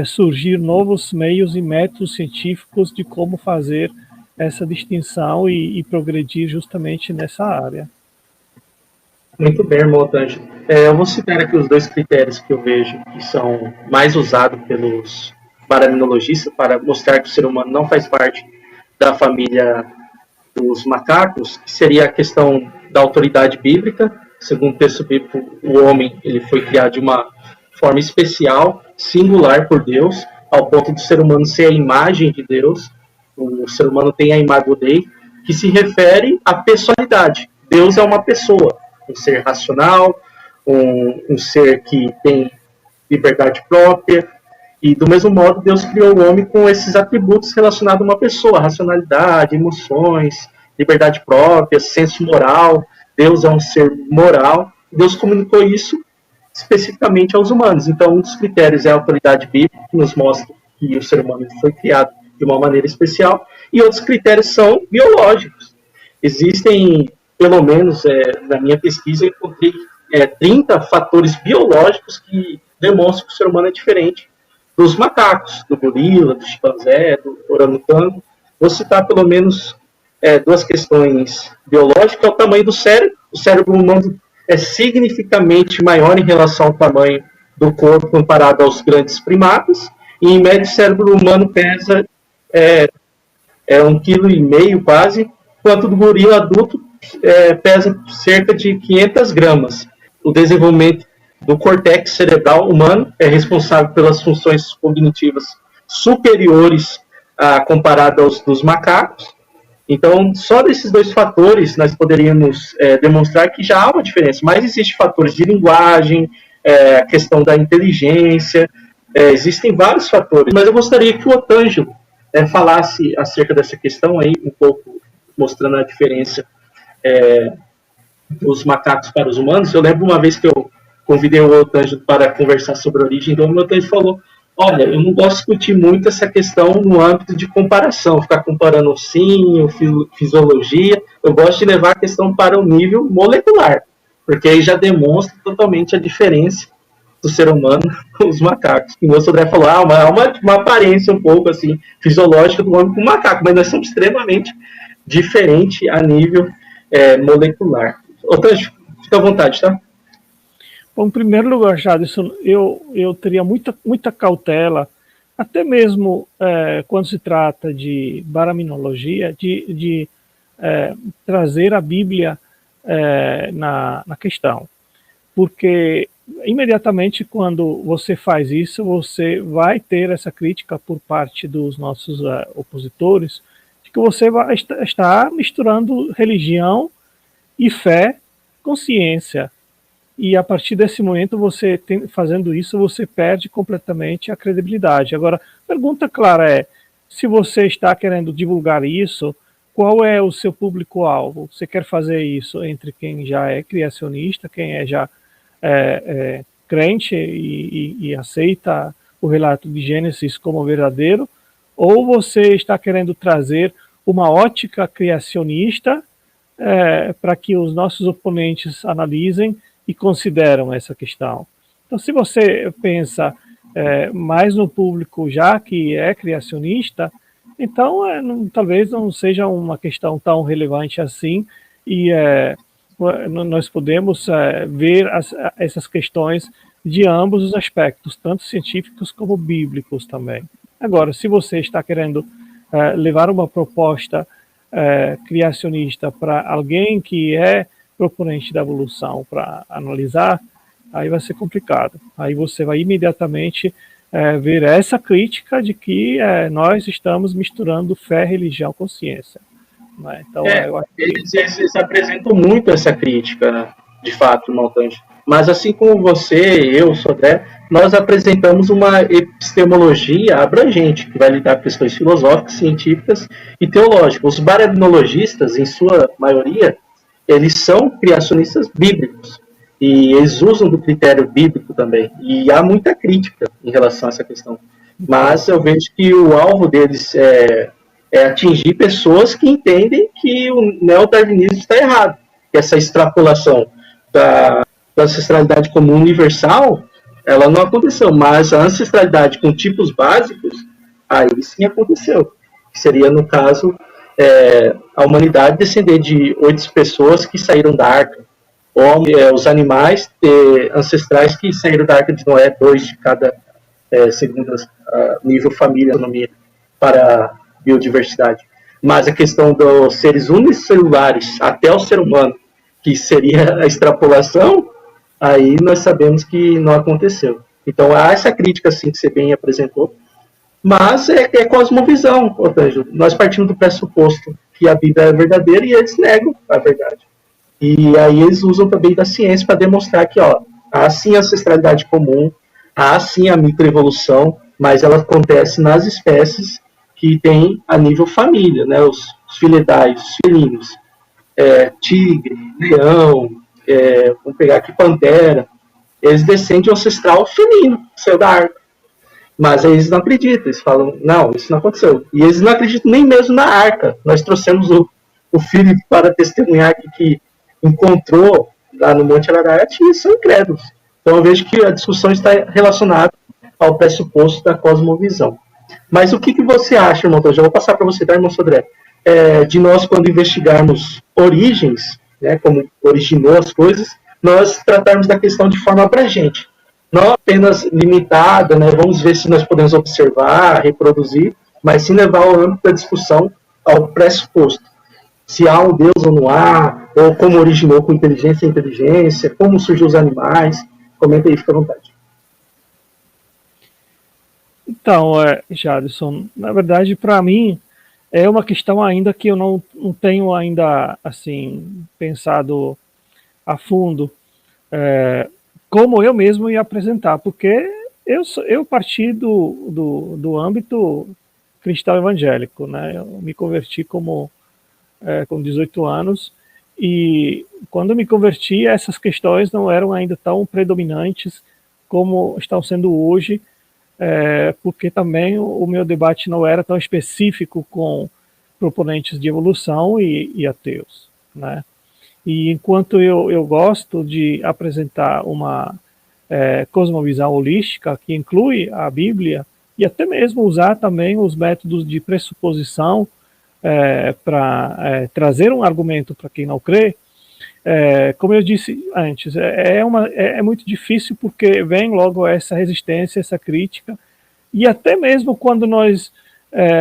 surgir novos meios e métodos científicos de como fazer essa distinção e progredir justamente nessa área. Muito bem, irmão Otângelo. Eu vou citar aqui os dois critérios que eu vejo que são mais usados pelos baraminologistas para mostrar que o ser humano não faz parte da família dos macacos, que seria a questão da autoridade bíblica. Segundo o texto bíblico, o homem ele foi criado de uma forma especial, singular por Deus, ao ponto do ser humano ser a imagem de Deus. O ser humano tem a imago Dei, que se refere à pessoalidade. Deus é uma pessoa, um ser racional, um ser que tem liberdade própria, e do mesmo modo Deus criou o homem com esses atributos relacionados a uma pessoa, racionalidade, emoções, liberdade própria, senso moral. Deus é um ser moral. Deus comunicou isso especificamente aos humanos. Então, um dos critérios é a autoridade bíblica, que nos mostra que o ser humano foi criado de uma maneira especial, e outros critérios são biológicos. Existem, pelo menos na minha pesquisa, eu encontrei 30 fatores biológicos que demonstram que o ser humano é diferente dos macacos, do gorila, do chimpanzé, do orangotango. Vou citar pelo menos duas questões biológicas, que é o tamanho do cérebro. O cérebro humano é significativamente maior em relação ao tamanho do corpo comparado aos grandes primatas, e em média o cérebro humano pesa 1,5 kg quase, enquanto do gorila adulto pesa cerca de 500 gramas. O desenvolvimento do córtex cerebral humano é responsável pelas funções cognitivas superiores comparado aos dos macacos. Então, só desses dois fatores nós poderíamos demonstrar que já há uma diferença, mas existem fatores de linguagem, a questão da inteligência, existem vários fatores. Mas eu gostaria que o Otângelo falasse acerca dessa questão aí, um pouco mostrando a diferença dos macacos para os humanos. Eu lembro uma vez que eu convidei o Otângelo para conversar sobre a origem do homem, o Otângelo falou: olha, eu não gosto de discutir muito essa questão no âmbito de comparação, ficar comparando ossinho, fisiologia. Eu gosto de levar a questão para o nível molecular, porque aí já demonstra totalmente a diferença do ser humano com os macacos. E o Sodré falou, há uma aparência um pouco assim, fisiológica do homem com o macaco, mas nós somos extremamente diferentes a nível molecular. Otângelo, fica à vontade, tá? Bom, em primeiro lugar, Jadson, eu teria muita cautela, até mesmo quando se trata de baraminologia, de trazer a Bíblia na questão. Porque imediatamente quando você faz isso, você vai ter essa crítica por parte dos nossos opositores, de que você vai estar misturando religião e fé com ciência. e a partir desse momento, fazendo isso, você perde completamente a credibilidade. Agora, a pergunta clara é, se você está querendo divulgar isso, qual é o seu público-alvo? Você quer fazer isso entre quem já é criacionista, quem é já crente e aceita o relato de Gênesis como verdadeiro, ou você está querendo trazer uma ótica criacionista para que os nossos oponentes analisem e consideram essa questão? Então, se você pensa mais no público já que é criacionista, então talvez não seja uma questão tão relevante assim, e nós podemos ver essas questões de ambos os aspectos, tanto científicos como bíblicos também. Agora, se você está querendo levar uma proposta criacionista para alguém que é proponente da evolução para analisar, aí vai ser complicado. Aí você vai imediatamente ver essa crítica de que nós estamos misturando fé, religião com ciência. Né? Então, eu acho que... eles apresentam muito essa crítica, né? De fato, Montange. Mas assim como você, eu, Sodré, nós apresentamos uma epistemologia abrangente, que vai lidar com questões filosóficas, científicas e teológicas. Os baraminologistas, em sua maioria, eles são criacionistas bíblicos. E eles usam do critério bíblico também. E há muita crítica em relação a essa questão. Mas eu vejo que o alvo deles é atingir pessoas que entendem que o neodarwinismo está errado. Que essa extrapolação da ancestralidade como universal, ela não aconteceu, mas a ancestralidade com tipos básicos, aí sim aconteceu. Que seria, no caso, a humanidade descender de 8 pessoas que saíram da arca, ou os animais ancestrais que saíram da arca de Noé, 2 de cada, segundo nível família, economia, para a biodiversidade. Mas a questão dos seres unicelulares até o ser humano, que seria a extrapolação, aí nós sabemos que não aconteceu. Então há essa crítica, assim, que você bem apresentou, mas é cosmovisão, Otávio. Nós partimos do pressuposto que a Bíblia é verdadeira e eles negam a verdade. E aí eles usam também da ciência para demonstrar que há sim a ancestralidade comum, há sim a microevolução, mas ela acontece nas espécies que tem a nível família, né? Os felidae, os felinos, tigre, leão, vamos pegar aqui pantera, eles descendem de um ancestral felino, saiu da arca. Mas eles não acreditam, eles falam, não, isso não aconteceu. E eles não acreditam nem mesmo na arca. Nós trouxemos o Filipe para testemunhar que encontrou lá no Monte Ararat e são incrédulos. Então eu vejo que a discussão está relacionada ao pressuposto da cosmovisão. Mas o que você acha, irmão? Eu já vou passar para você, tá, irmão Sodré? De nós, quando investigarmos origens, né, como originou as coisas, nós tratarmos da questão de forma abrangente. Não apenas limitada, né, vamos ver se nós podemos observar, reproduzir, mas sim levar o âmbito da discussão ao pressuposto. Se há um Deus ou não há, ou como originou com inteligência e inteligência, como surgiu os animais. Comenta aí, fica à vontade. Então, Jadson, na verdade, para mim, é uma questão ainda que eu não tenho ainda, assim, pensado a fundo como eu mesmo ia apresentar, porque eu parti do âmbito cristão evangélico, né? Eu me converti com 18 anos, e quando me converti, essas questões não eram ainda tão predominantes como estão sendo hoje, porque também o meu debate não era tão específico com proponentes de evolução e ateus, né? E enquanto eu gosto de apresentar uma cosmovisão holística que inclui a Bíblia e até mesmo usar também os métodos de pressuposição para trazer um argumento para quem não crê, como eu disse antes, é muito difícil porque vem logo essa resistência, essa crítica, e até mesmo quando nós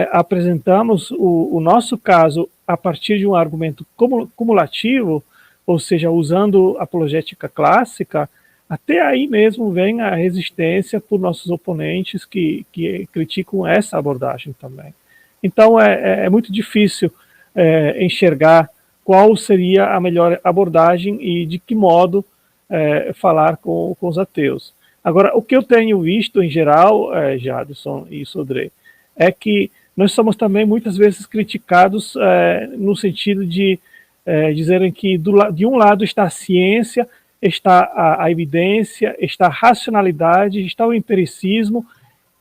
apresentamos o nosso caso a partir de um argumento cumulativo, ou seja, usando apologética clássica, até aí mesmo vem a resistência por nossos oponentes que criticam essa abordagem também. Então é muito difícil enxergar qual seria a melhor abordagem e de que modo falar com os ateus. Agora, o que eu tenho visto em geral, Jadson e Sodré, é que nós somos também muitas vezes criticados no sentido de dizerem que de um lado está a ciência, está a evidência, está a racionalidade, está o empiricismo,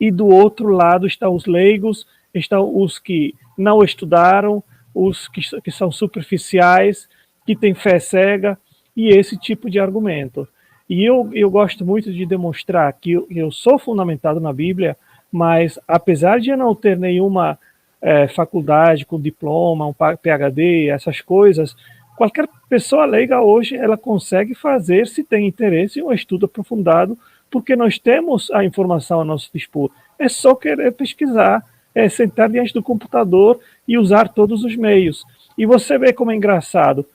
e do outro lado estão os leigos, estão os que não estudaram, os que são superficiais, que têm fé cega, e esse tipo de argumento. E eu gosto muito de demonstrar que eu sou fundamentado na Bíblia, mas apesar de eu não ter nenhuma faculdade com diploma, um PhD, essas coisas, qualquer pessoa leiga hoje, ela consegue fazer, se tem interesse, um estudo aprofundado, porque nós temos a informação a nosso dispor. É só querer pesquisar, sentar diante do computador e usar todos os meios. E você vê como é engraçado,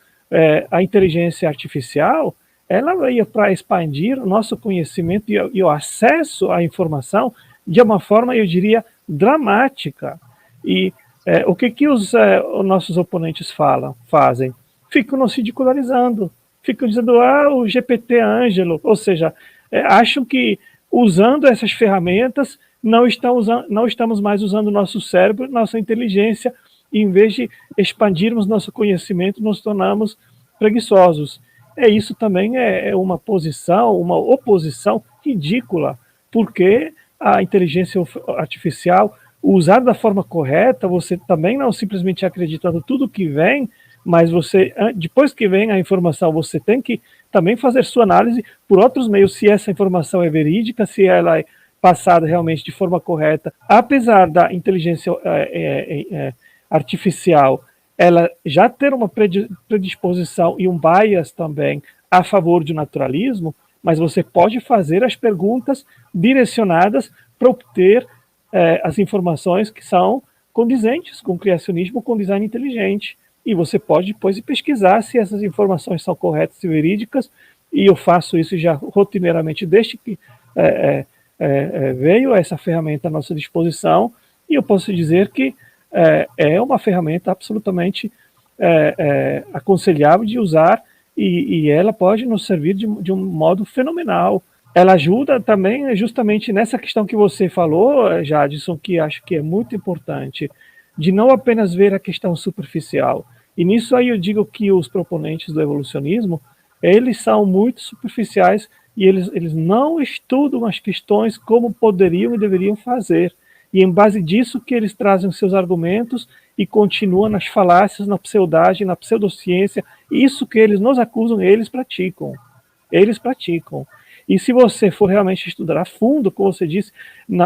a inteligência artificial, ela veio para expandir o nosso conhecimento e o acesso à informação de uma forma, eu diria, dramática. E o que os nossos oponentes fazem? Ficam nos ridicularizando, ficam dizendo, o GPT Ângelo, ou seja, acham que usando essas ferramentas não estamos mais usando o nosso cérebro, nossa inteligência, e em vez de expandirmos nosso conhecimento, nos tornamos preguiçosos. Isso também é uma oposição ridícula, porque a inteligência artificial, usar da forma correta, você também não simplesmente acreditando tudo que vem, mas você, depois que vem a informação, você tem que também fazer sua análise por outros meios, se essa informação é verídica, se ela é passada realmente de forma correta. Apesar da inteligência artificial, ela já ter uma predisposição e um bias também a favor do naturalismo, mas você pode fazer as perguntas direcionadas para obter as informações que são condizentes com o criacionismo, com o design inteligente. E você pode depois pesquisar se essas informações são corretas e verídicas, e eu faço isso já rotineiramente desde que veio essa ferramenta à nossa disposição, e eu posso dizer que é uma ferramenta absolutamente aconselhável de usar, e ela pode nos servir de um modo fenomenal. Ela ajuda também justamente nessa questão que você falou, Jadson, que acho que é muito importante, de não apenas ver a questão superficial. E nisso aí eu digo que os proponentes do evolucionismo, eles são muito superficiais e eles não estudam as questões como poderiam e deveriam fazer. E em base disso que eles trazem os seus argumentos e continuam nas falácias, na pseudagem, na pseudociência. Isso que eles nos acusam, eles praticam. Eles praticam. E se você for realmente estudar a fundo, como você disse,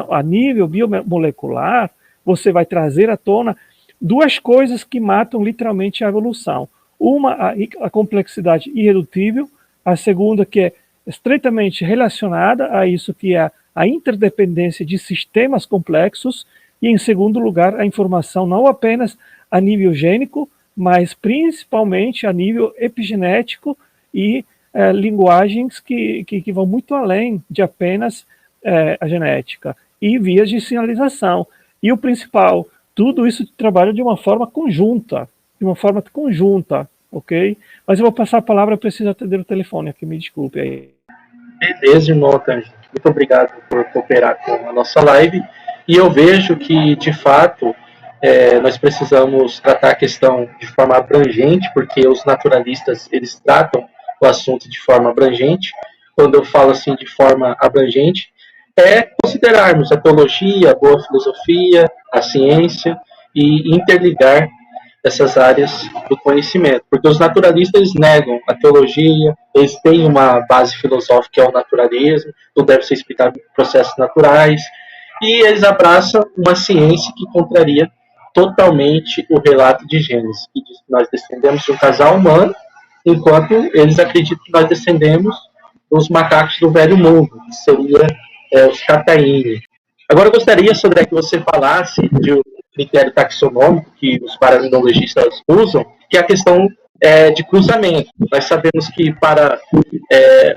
a nível biomolecular, você vai trazer à tona duas coisas que matam literalmente a evolução. Uma, a complexidade irredutível, a segunda, que é estreitamente relacionada a isso, que é a interdependência de sistemas complexos, e em segundo lugar, a informação não apenas a nível gênico, mas principalmente a nível epigenético e linguagens que vão muito além de apenas a genética, e vias de sinalização. E o principal, tudo isso trabalha de uma forma conjunta, ok? Mas eu vou passar a palavra, eu preciso atender o telefone aqui, me desculpe aí. Beleza, irmão Tange. Muito obrigado por cooperar com a nossa live. E eu vejo que, de fato, nós precisamos tratar a questão de forma abrangente, porque os naturalistas, eles tratam o assunto de forma abrangente. Quando eu falo assim de forma abrangente, é considerarmos a teologia, a boa filosofia, a ciência e interligar essas áreas do conhecimento. Porque os naturalistas negam a teologia, eles têm uma base filosófica que é o naturalismo, tudo deve ser explicado por processos naturais, e eles abraçam uma ciência que contraria totalmente o relato de Gênesis, que diz que nós descendemos de um casal humano, enquanto eles acreditam que nós descendemos dos macacos do velho mundo, que seria os Cataíne. Agora eu gostaria, Sodré, que você falasse de um critério taxonômico que os paraminologistas usam, que é a questão de cruzamento. Nós sabemos que para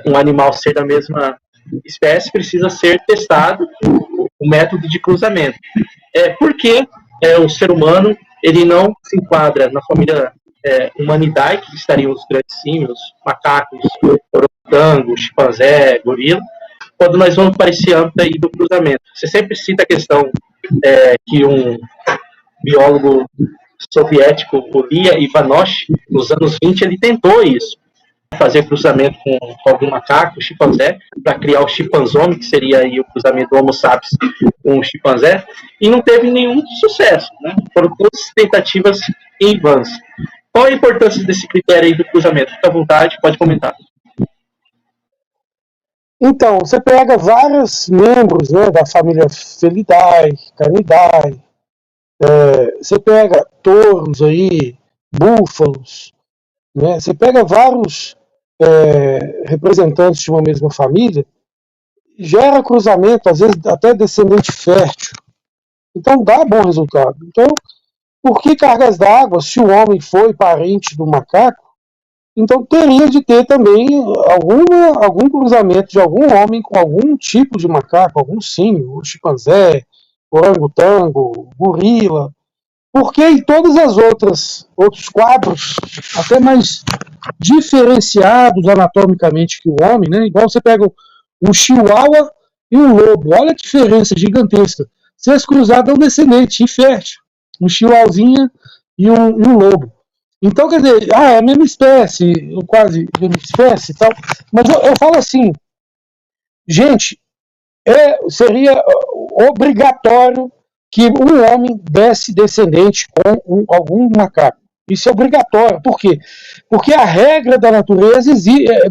um animal ser da mesma espécie precisa ser testado o método de cruzamento. Por que o ser humano ele não se enquadra na família Humanidae, que estariam os grandes símios, macacos, tango, chimpanzé, gorila, quando nós vamos para esse âmbito aí do cruzamento. Você sempre cita a questão que um biólogo soviético, o Lia Ivanosh, nos anos 20, ele tentou isso, fazer cruzamento com algum macaco, chimpanzé, para criar o chimpanzome, que seria aí o cruzamento do Homo sapiens com o chimpanzé, e não teve nenhum sucesso, né? Foram todas tentativas em vãs. Qual a importância desse critério aí do cruzamento? Fica à vontade, pode comentar. Então, você pega vários membros, né, da família Felidae, Canidae, você pega touros aí, búfalos, né, você pega vários representantes de uma mesma família, gera cruzamento, às vezes até descendente fértil. Então dá bom resultado. Então, por que cargas d'água, se o homem foi parente do macaco, então teria de ter também algum cruzamento de algum homem com algum tipo de macaco, algum símio, chimpanzé, orangotango, gorila, porque em todas as outros quadros, até mais diferenciados anatomicamente que o homem, né? Igual você pega um chihuahua e um lobo, olha a diferença gigantesca. Se eles cruzar, dão descendente infértil, um chihuahuazinha e um lobo. Então, quer dizer, é a mesma espécie, quase a mesma espécie e tal, mas eu falo assim, gente, seria obrigatório que um homem desse descendente com algum macaco. Isso é obrigatório. Por quê? Porque a regra da natureza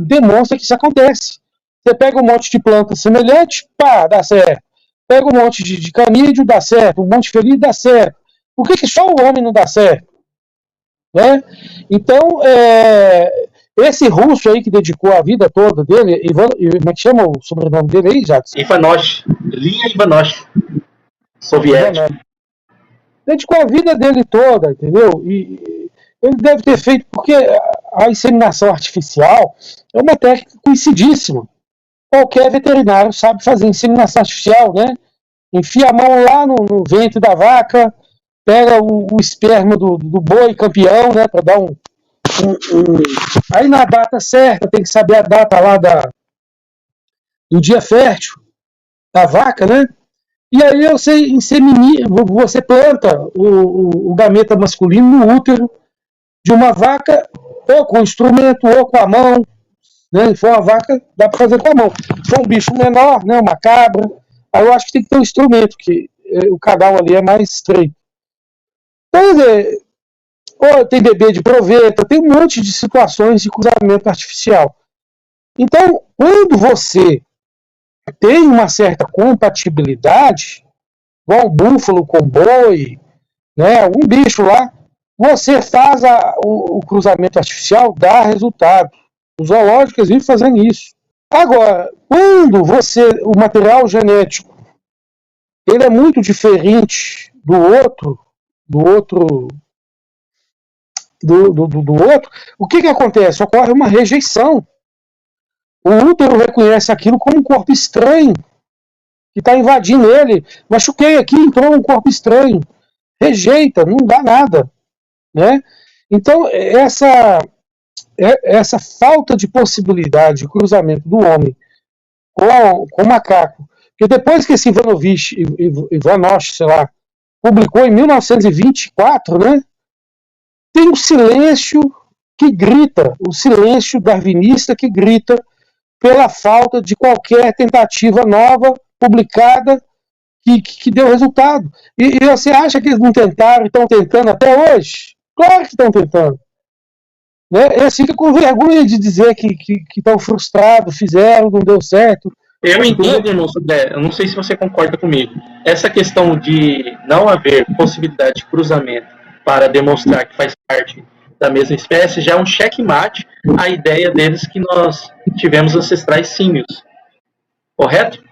demonstra que isso acontece. Você pega um monte de planta semelhante, pá, dá certo. Pega um monte de canídeo, dá certo. Um monte de felino, dá certo. Por que só o homem não dá certo? Né? Então, esse russo aí que dedicou a vida toda dele, como é que chama o sobrenome dele aí, Jadson? Ivanosh, Lia Ivanosh, soviético. Dedicou a vida dele toda, entendeu? E ele deve ter feito, porque a inseminação artificial é uma técnica conhecidíssima. Qualquer veterinário sabe fazer inseminação artificial, né? Enfia a mão lá no ventre da vaca, pega o esperma do boi campeão, né, para dar Aí na data certa, tem que saber a data lá do dia fértil da vaca, né? E aí você planta o gameta masculino no útero de uma vaca, ou com instrumento, ou com a mão, né? Se for uma vaca, dá para fazer com a mão. Se for um bicho menor, né, uma cabra, aí eu acho que tem que ter um instrumento, porque o canal ali é mais estreito. Então, ou tem bebê de proveta, tem um monte de situações de cruzamento artificial. Então, quando você tem uma certa compatibilidade, igual um búfalo com boi, né, algum bicho lá, você faz o cruzamento artificial, dá resultado. Os zoológicos vivem fazendo isso. Agora, quando o material genético ele é muito diferente do outro, o que acontece? Ocorre uma rejeição. O útero reconhece aquilo como um corpo estranho que está invadindo ele. Machuquei aqui, entrou um corpo estranho. Rejeita, não dá nada, né? Então, essa falta de possibilidade de cruzamento do homem com o macaco, porque depois que esse Ivanosh, sei lá, publicou em 1924, né? Tem um silêncio que grita, o silêncio darwinista que grita pela falta de qualquer tentativa nova, publicada, que deu resultado. E você acha que eles não tentaram e estão tentando até hoje? Claro que estão tentando. Né? Eles ficam com vergonha de dizer que estão frustrados, fizeram, não deu certo. Eu entendo, irmão Sodré, eu não sei se você concorda comigo. Essa questão de não haver possibilidade de cruzamento para demonstrar que faz parte da mesma espécie já é um checkmate à ideia deles que nós tivemos ancestrais símios. Correto?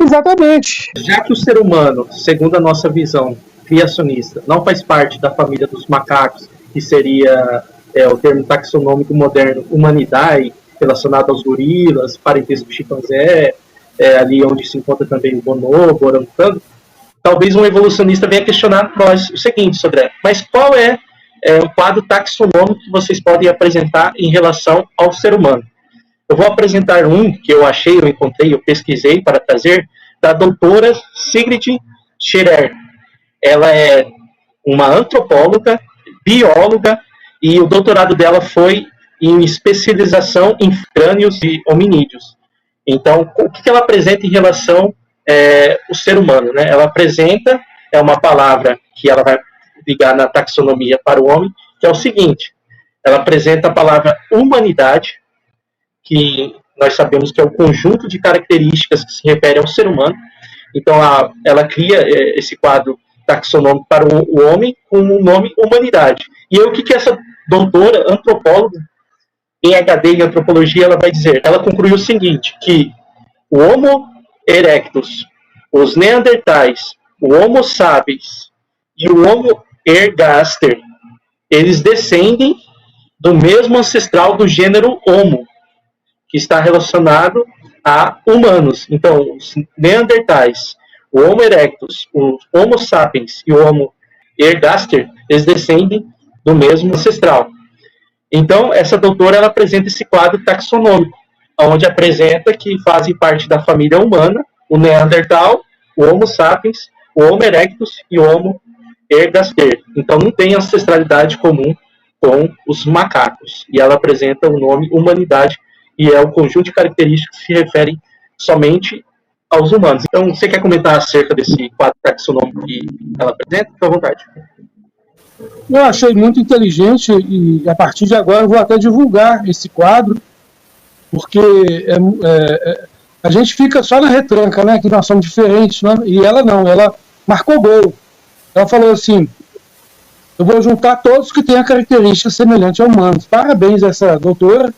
Exatamente. Já que o ser humano, segundo a nossa visão criacionista, não faz parte da família dos macacos, que seria o termo taxonômico moderno Humanidae, relacionado aos gorilas, parentesco chimpanzé, ali onde se encontra também o bonobo, orangotango, talvez um evolucionista venha questionar nós o seguinte, Sodré, mas qual é o quadro taxonômico que vocês podem apresentar em relação ao ser humano? Eu vou apresentar um que eu achei, eu encontrei, eu pesquisei para trazer, da doutora Sigrid Scherer. Ela é uma antropóloga, bióloga, e o doutorado dela foi em especialização em crânios e hominídeos. Então, o que ela apresenta em relação ao ser humano? Né? Ela apresenta, é uma palavra que ela vai ligar na taxonomia para o homem, que é o seguinte, ela apresenta a palavra humanidade, que nós sabemos que é o conjunto de características que se refere ao ser humano. Então, ela cria esse quadro taxonômico para o homem com o nome humanidade. E aí, o que essa doutora antropóloga em HD em antropologia ela vai dizer? Ela concluiu o seguinte, que o Homo erectus, os neandertais, o Homo sapiens e o Homo ergaster, eles descendem do mesmo ancestral do gênero Homo, que está relacionado a humanos. Então, os neandertais, o Homo erectus, o Homo sapiens e o Homo ergaster, eles descendem do mesmo ancestral. Então, essa doutora ela apresenta esse quadro taxonômico, onde apresenta que fazem parte da família humana o Neandertal, o Homo sapiens, o Homo erectus e o Homo ergaster. Então, não tem ancestralidade comum com os macacos. E ela apresenta o nome humanidade, e é o conjunto de características que se referem somente aos humanos. Então, você quer comentar acerca desse quadro taxonômico que ela apresenta? Fique à vontade. Eu achei muito inteligente e a partir de agora eu vou até divulgar esse quadro, porque a gente fica só na retranca, né, que nós somos diferentes, né? E ela não, ela marcou gol. Ela falou assim, eu vou juntar todos que têm a característica semelhante a humanos. Parabéns a essa doutora,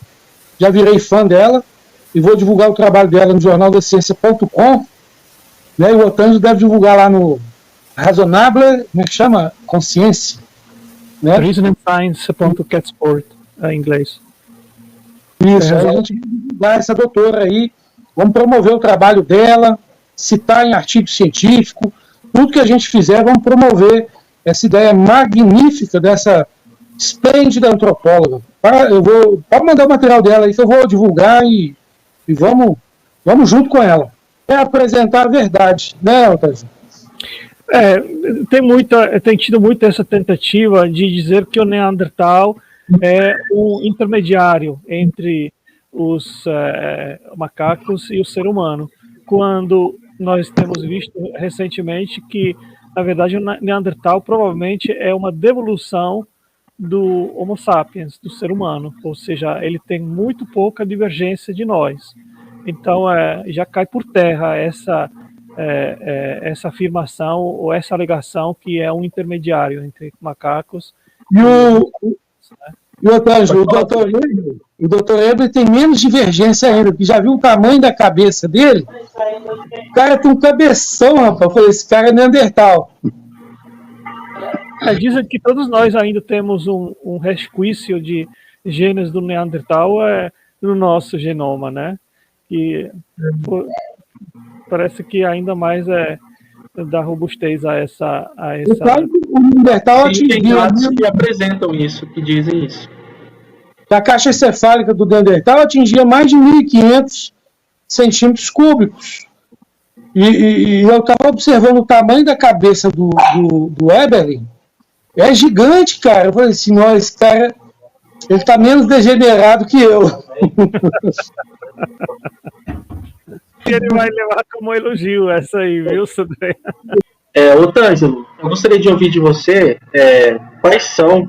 já virei fã dela e vou divulgar o trabalho dela no jornaldaciencia.com, né, e o Otânio deve divulgar lá no Razonable, como é que chama? Consciência. Né? Reasoningscience.catsport, em inglês. Isso, aí a gente vai divulgar essa doutora aí, vamos promover o trabalho dela, citar em artigo científico, tudo que a gente fizer, vamos promover essa ideia magnífica dessa esplêndida antropóloga. Pode mandar o material dela aí que eu vou divulgar e vamos junto com ela. É apresentar a verdade, né, Otávio? Tem tido muito essa tentativa de dizer que o Neandertal é um intermediário entre os macacos e o ser humano, quando nós temos visto recentemente que, na verdade, o Neandertal provavelmente é uma devolução do Homo sapiens, do ser humano, ou seja, ele tem muito pouca divergência de nós. Então, já cai por terra essa afirmação ou essa alegação que é um intermediário entre macacos e Otávio, o doutor Eber tem menos divergência ainda, porque já viu o tamanho da cabeça dele? O cara tem um cabeção, rapaz. Eu falei, esse cara é Neandertal. Dizem que todos nós ainda temos um resquício de genes do Neandertal no nosso genoma, né? Que parece que ainda mais dá robustez a essa. O Neandertal tem dados que apresentam isso, que dizem isso. A caixa encefálica do Neandertal atingia mais de 1.500 centímetros cúbicos. E eu estava observando o tamanho da cabeça do Eberlin. É gigante, cara. Eu falei assim, não, esse cara, ele está menos degenerado que eu. Ele vai levar como elogio essa aí, viu, Sandré? Otângelo, eu gostaria de ouvir de você quais são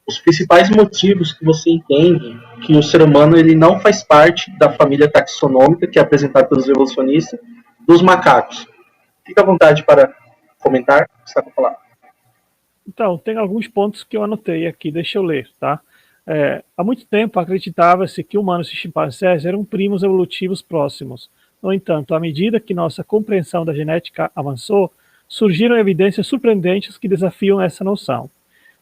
os principais motivos que você entende que o ser humano ele não faz parte da família taxonômica que é apresentada pelos evolucionistas dos macacos. Fique à vontade para comentar, está com a palavra. Então, tem alguns pontos que eu anotei aqui, deixa eu ler, tá? Há muito tempo acreditava-se que humanos e chimpanzés eram primos evolutivos próximos. No entanto, à medida que nossa compreensão da genética avançou, surgiram evidências surpreendentes que desafiam essa noção.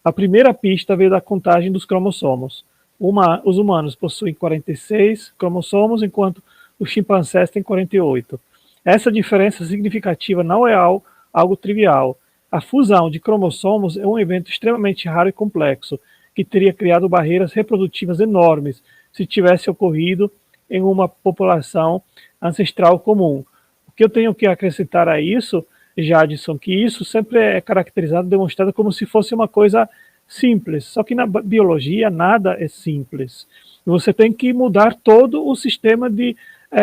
A primeira pista veio da contagem dos cromossomos. Os humanos possuem 46 cromossomos, enquanto os chimpanzés têm 48. Essa diferença significativa não é algo trivial. A fusão de cromossomos é um evento extremamente raro e complexo, que teria criado barreiras reprodutivas enormes se tivesse ocorrido em uma população ancestral comum. O que eu tenho que acrescentar a isso, Jadson, que isso sempre é caracterizado, demonstrado como se fosse uma coisa simples, só que na biologia nada é simples. Você tem que mudar todo o sistema de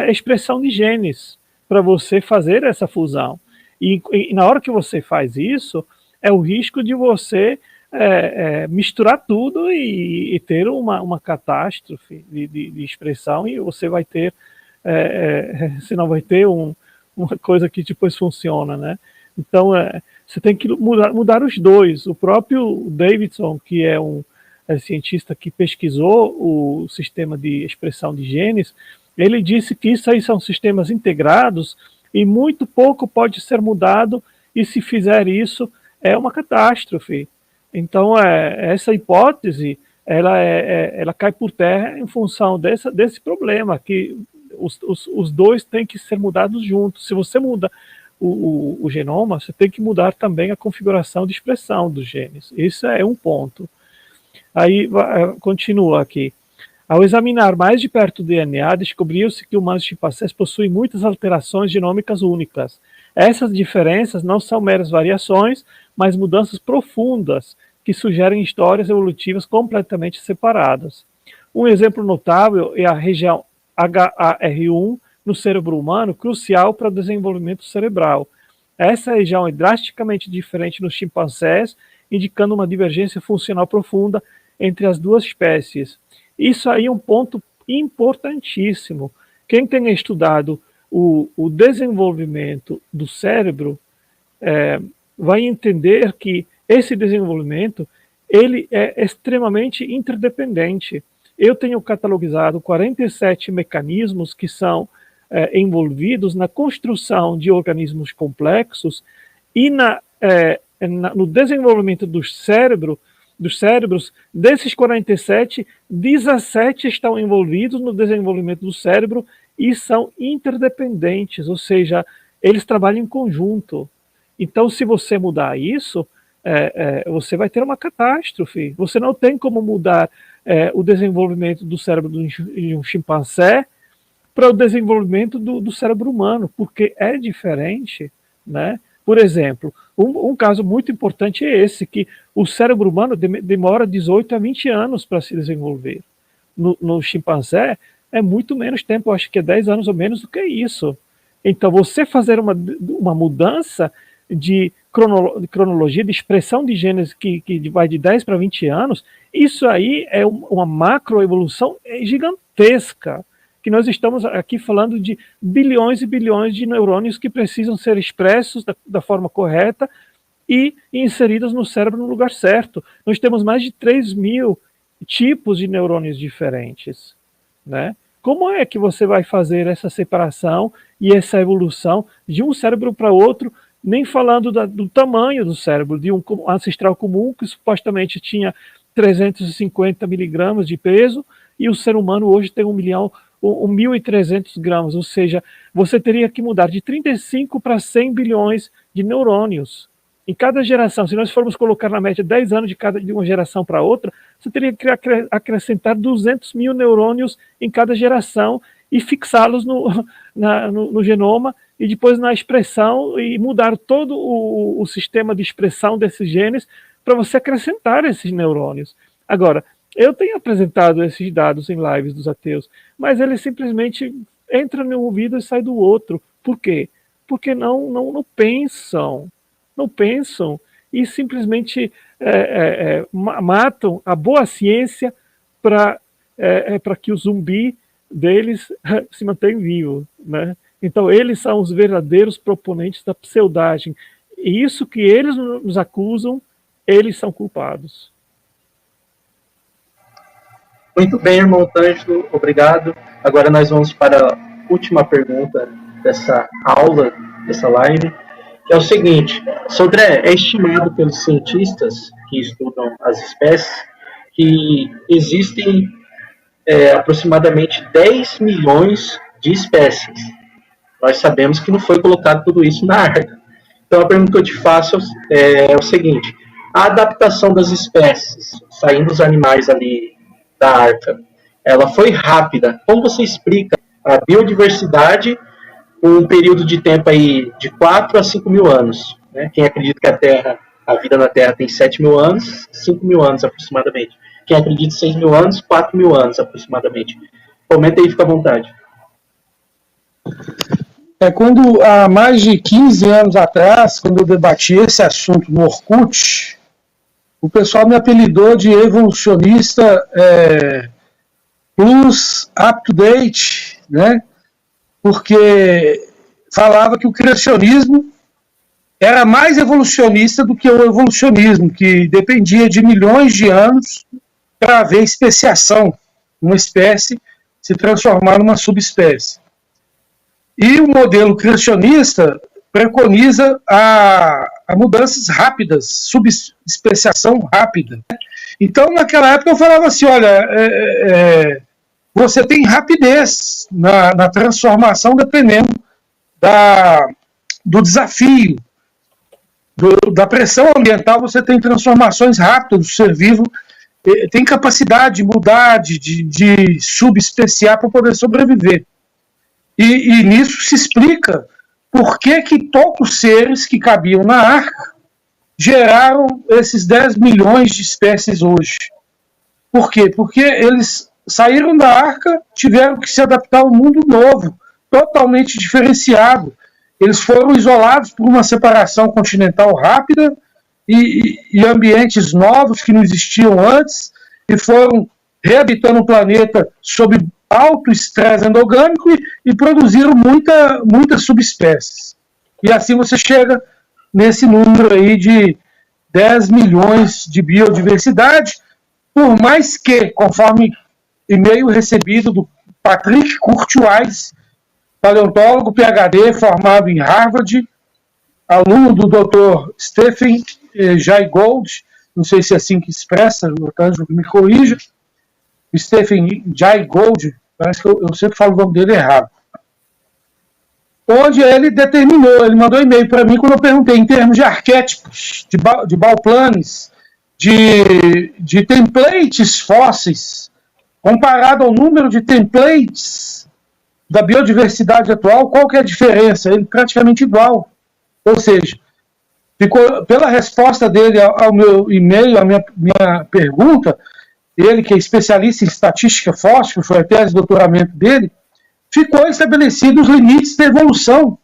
expressão de genes para você fazer essa fusão. E na hora que você faz isso, é o risco de você misturar tudo e ter uma catástrofe de expressão, e você vai ter, você não vai ter uma coisa que depois funciona, né? Então, você tem que mudar os dois. O próprio Davidson, que é um cientista que pesquisou o sistema de expressão de genes, ele disse que isso aí são sistemas integrados e muito pouco pode ser mudado, e se fizer isso, é uma catástrofe. Então, essa hipótese, ela cai por terra em função desse problema, que os dois têm que ser mudados juntos. Se você muda o genoma, você tem que mudar também a configuração de expressão dos genes. Isso é um ponto. Aí, continua aqui. Ao examinar mais de perto o DNA, descobriu-se que humanos chimpanzés possuem muitas alterações genômicas únicas. Essas diferenças não são meras variações, mas mudanças profundas que sugerem histórias evolutivas completamente separadas. Um exemplo notável é a região HAR1 no cérebro humano, crucial para o desenvolvimento cerebral. Essa região é drasticamente diferente nos chimpanzés, indicando uma divergência funcional profunda entre as duas espécies. Isso aí é um ponto importantíssimo. Quem tem estudado o desenvolvimento do cérebro vai entender que esse desenvolvimento ele é extremamente interdependente. Eu tenho catalogado 47 mecanismos que são envolvidos na construção de organismos complexos e no desenvolvimento dos cérebros. Desses 47, 17 estão envolvidos no desenvolvimento do cérebro e são interdependentes, ou seja, eles trabalham em conjunto. Então, se você mudar isso, você vai ter uma catástrofe. Você não tem como mudar o desenvolvimento do cérebro de um chimpanzé para o desenvolvimento do cérebro humano, porque é diferente, né? Por exemplo, um caso muito importante é esse, que o cérebro humano demora 18 a 20 anos para se desenvolver. No chimpanzé é muito menos tempo, eu acho que é 10 anos ou menos do que isso. Então, você fazer uma mudança de cronologia, de expressão de genes que vai de 10 para 20 anos, isso aí é uma macroevolução gigantesca, que nós estamos aqui falando de bilhões e bilhões de neurônios que precisam ser expressos da forma correta e inseridos no cérebro no lugar certo. Nós temos mais de 3.000 tipos de neurônios diferentes, né? Como é que você vai fazer essa separação e essa evolução de um cérebro para outro, nem falando do tamanho do cérebro, de um ancestral comum que supostamente tinha 350 miligramas de peso, e o ser humano hoje tem 1.300 gramas, ou seja, você teria que mudar de 35 para 100 bilhões de neurônios. Em cada geração, se nós formos colocar na média 10 anos de uma geração para outra, você teria que acrescentar 200 mil neurônios em cada geração e fixá-los no genoma e depois na expressão, e mudar todo o sistema de expressão desses genes para você acrescentar esses neurônios. Agora, eu tenho apresentado esses dados em lives dos ateus, mas eles simplesmente entram no ouvido e saem do outro. Por quê? Porque não pensam. Não pensam e simplesmente matam a boa ciência para que o zumbi deles se mantenha vivo, né? Então, eles são os verdadeiros proponentes da pseudagem. E isso que eles nos acusam, eles são culpados. Muito bem, irmão Tângelo, obrigado. Agora nós vamos para a última pergunta dessa aula, dessa live, que é o seguinte: Sodré, é estimado pelos cientistas que estudam as espécies que existem aproximadamente 10 milhões de espécies. Nós sabemos que não foi colocado tudo isso na arca. Então a pergunta que eu te faço é o seguinte: a adaptação das espécies, saindo os animais ali da arca, ela foi rápida. Como você explica a biodiversidade um período de tempo aí de 4 a 5 mil anos. Né? Quem acredita que a vida na Terra tem 7 mil anos, 5 mil anos aproximadamente. Quem acredita em 6 mil anos, 4 mil anos aproximadamente. Comenta aí, fica à vontade. Quando há mais de 15 anos atrás, quando eu debati esse assunto no Orkut, o pessoal me apelidou de evolucionista plus up-to-date, né? Porque falava que o criacionismo era mais evolucionista do que o evolucionismo, que dependia de milhões de anos para haver especiação, uma espécie se transformar numa subespécie. E o modelo criacionista preconiza a mudanças rápidas, subespeciação rápida. Então, naquela época, eu falava assim, olha, você tem rapidez na transformação dependendo do desafio, da pressão ambiental, você tem transformações rápidas, o ser vivo tem capacidade de mudar, de subespeciar para poder sobreviver. E nisso se explica por que poucos seres que cabiam na arca geraram esses 10 milhões de espécies hoje. Por quê? Porque eles saíram da arca, tiveram que se adaptar a um mundo novo, totalmente diferenciado. Eles foram isolados por uma separação continental rápida e ambientes novos que não existiam antes, e foram reabitando o planeta sob alto estresse endogâmico e produziram muitas subespécies. E assim você chega nesse número aí de 10 milhões de biodiversidade, por mais que, conforme e-mail recebido do Patrick Curtwise, paleontólogo, PhD, formado em Harvard, aluno do Dr. Stephen Jay Gould, não sei se é assim que expressa, o Otávio me corrija, Stephen Jay Gould, parece que eu sempre falo o nome dele errado, onde ele determinou, ele mandou e-mail para mim quando eu perguntei em termos de arquétipos, de Bauplanes, de templates fósseis, comparado ao número de templates da biodiversidade atual, qual que é a diferença? Ele praticamente igual. Ou seja, ficou, pela resposta dele ao meu e-mail, à minha pergunta, ele que é especialista em estatística fóssil, foi a tese de doutoramento dele, ficou estabelecido os limites da evolução.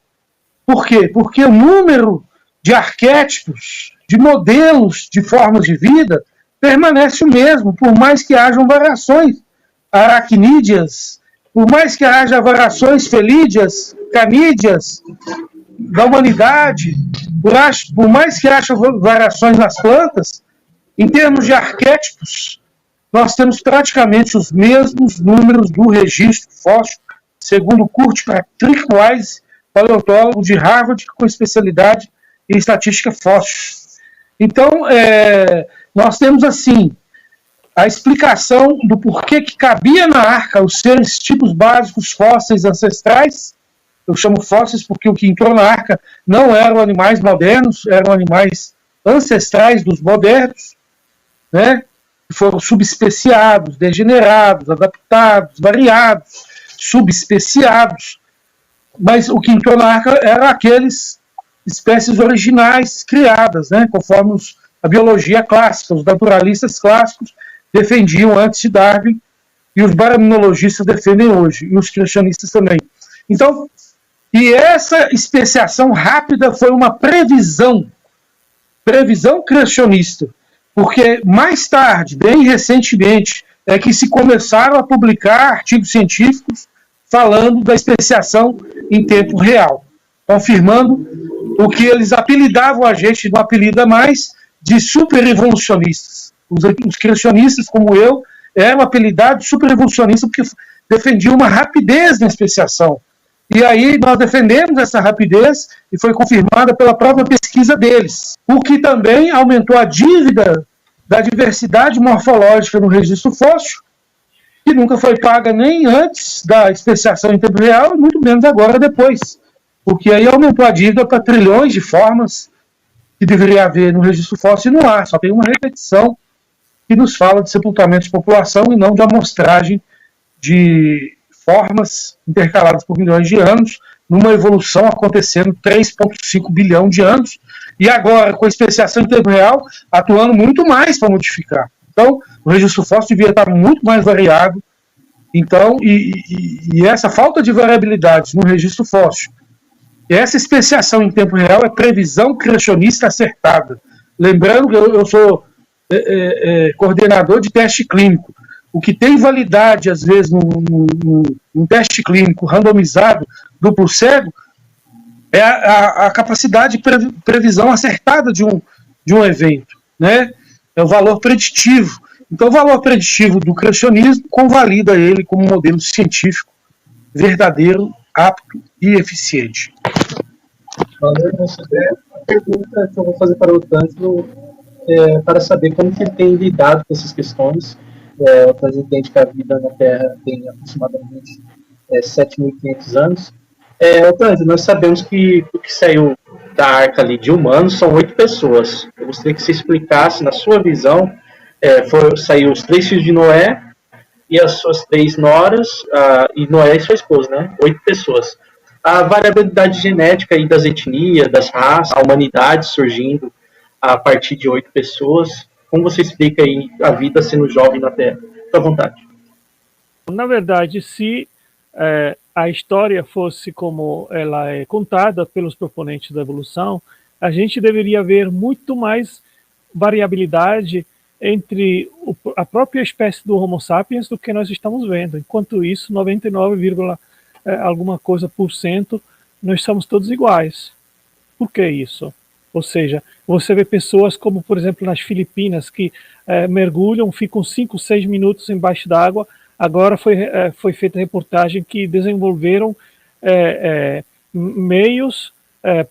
Por quê? Porque o número de arquétipos, de modelos de formas de vida, permanece o mesmo, por mais que hajam variações aracnídeas, por mais que haja variações felídeas, canídeas, da humanidade, por mais que haja variações nas plantas, em termos de arquétipos, nós temos praticamente os mesmos números do registro fóssil, segundo Kurt Patrick Wise, paleontólogo de Harvard, com especialidade em estatística fóssil. Então, nós temos assim a explicação do porquê que cabia na arca os seres tipos básicos fósseis ancestrais. Eu chamo fósseis porque o que entrou na arca não eram animais modernos, eram animais ancestrais dos modernos, né? Que foram subespeciados, degenerados, adaptados, variados, subespeciados. Mas o que entrou na arca eram aqueles espécies originais criadas, né? Conforme a biologia clássica, os naturalistas clássicos defendiam antes de Darwin, e os baraminologistas defendem hoje, e os criacionistas também. Então, e essa especiação rápida foi uma previsão criacionista, porque mais tarde, bem recentemente, é que se começaram a publicar artigos científicos falando da especiação em tempo real, confirmando o que eles apelidavam a gente, não apelida mais, de super-evolucionistas. Os criacionistas, como eu, eram apelidados de super-evolucionistas porque defendiam uma rapidez na especiação. E aí nós defendemos essa rapidez e foi confirmada pela própria pesquisa deles, o que também aumentou a dívida da diversidade morfológica no registro fóssil, que nunca foi paga nem antes da especiação em tempo real, e muito menos agora depois, porque aí aumentou a dívida para trilhões de formas que deveria haver no registro fóssil e não há, só tem uma repetição que nos fala de sepultamento de população e não de amostragem de formas intercaladas por milhões de anos, numa evolução acontecendo 3,5 bilhão de anos, e agora, com a especiação em tempo real, atuando muito mais para modificar. Então, o registro fóssil devia estar muito mais variado. Então, e essa falta de variabilidade no registro fóssil, e essa especiação em tempo real é previsão criacionista acertada. Lembrando que eu sou coordenador de teste clínico. O que tem validade, às vezes, num teste clínico randomizado, duplo cego, é a capacidade de previsão acertada de um evento, né? É o valor preditivo. Então, o valor preditivo do criacionismo convalida ele como modelo científico verdadeiro, apto e eficiente. Valeu, a pergunta que eu vou fazer para o Tântilo para saber como que ele tem lidado com essas questões. O Tântilo entende que a vida na Terra tem aproximadamente 7.500 anos. Tântilo, nós sabemos que o que saiu da arca ali de humanos são 8 pessoas. Eu gostaria que você explicasse, na sua visão, saiu os 3 filhos de Noé e as suas 3 noras, e Noé e sua esposa, né? 8 pessoas. A variabilidade genética aí das etnias, das raças, a humanidade surgindo a partir de 8 pessoas. Como você explica aí a vida sendo jovem na Terra? Fique à vontade. Na verdade, se a história fosse como ela é contada pelos proponentes da evolução, a gente deveria ver muito mais variabilidade entre a própria espécie do Homo sapiens do que nós estamos vendo. Enquanto isso, 99, alguma coisa por cento, nós somos todos iguais. Por que isso? Ou seja, você vê pessoas como, por exemplo, nas Filipinas, que mergulham, ficam 5, 6 minutos embaixo d'água. Agora foi feita reportagem que desenvolveram meios,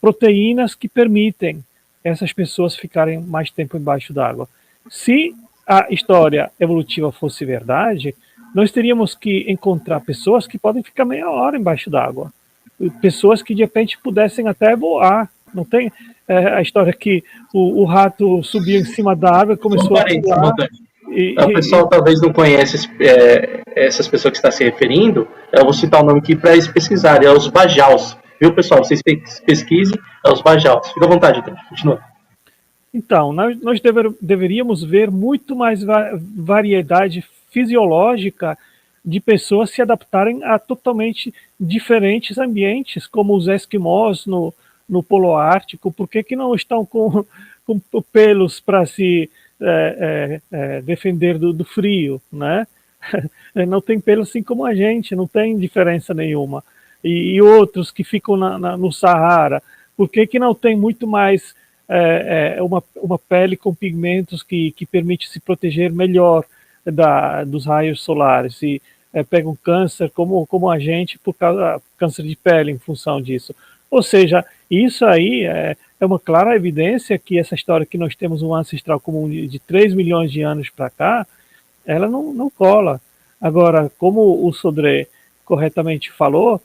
proteínas que permitem essas pessoas ficarem mais tempo embaixo d'água. Se a história evolutiva fosse verdade, nós teríamos que encontrar pessoas que podem ficar meia hora embaixo d'água. Pessoas que de repente pudessem até voar. Não tem a história que o rato subiu em cima da árvore e começou a pular. O pessoal talvez não conhece essas pessoas que está se referindo. Eu vou citar o nome aqui para eles pesquisarem. É os Bajals. Viu, pessoal? Vocês pesquisem. É os Bajals. Fica à vontade, então. Continua. Então, nós deveríamos ver muito mais variedade fisiológica de pessoas se adaptarem a totalmente diferentes ambientes, como os esquimós no Polo Ártico. Por que não estão com pelos para se defender do frio, né? Não tem pelo assim como a gente, não tem diferença nenhuma. E outros que ficam no Saara, por que não tem muito mais uma pele com pigmentos que permite se proteger melhor dos raios solares e pegam câncer como a gente por causa câncer de pele em função disso. Ou seja, isso aí é uma clara evidência que essa história que nós temos um ancestral comum de 3 milhões de anos para cá, ela não cola. Agora, como o Sodré corretamente falou,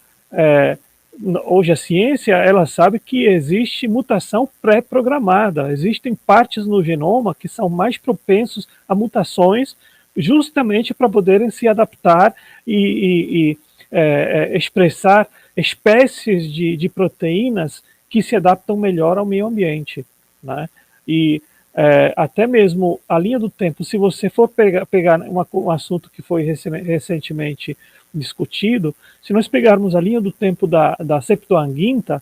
hoje a ciência ela sabe que existe mutação pré-programada, existem partes no genoma que são mais propensos a mutações justamente para poderem se adaptar e expressar espécies de proteínas que se adaptam melhor ao meio ambiente, né? E até mesmo a linha do tempo, se você for pegar um assunto que foi recentemente discutido, se nós pegarmos a linha do tempo da Septuaginta,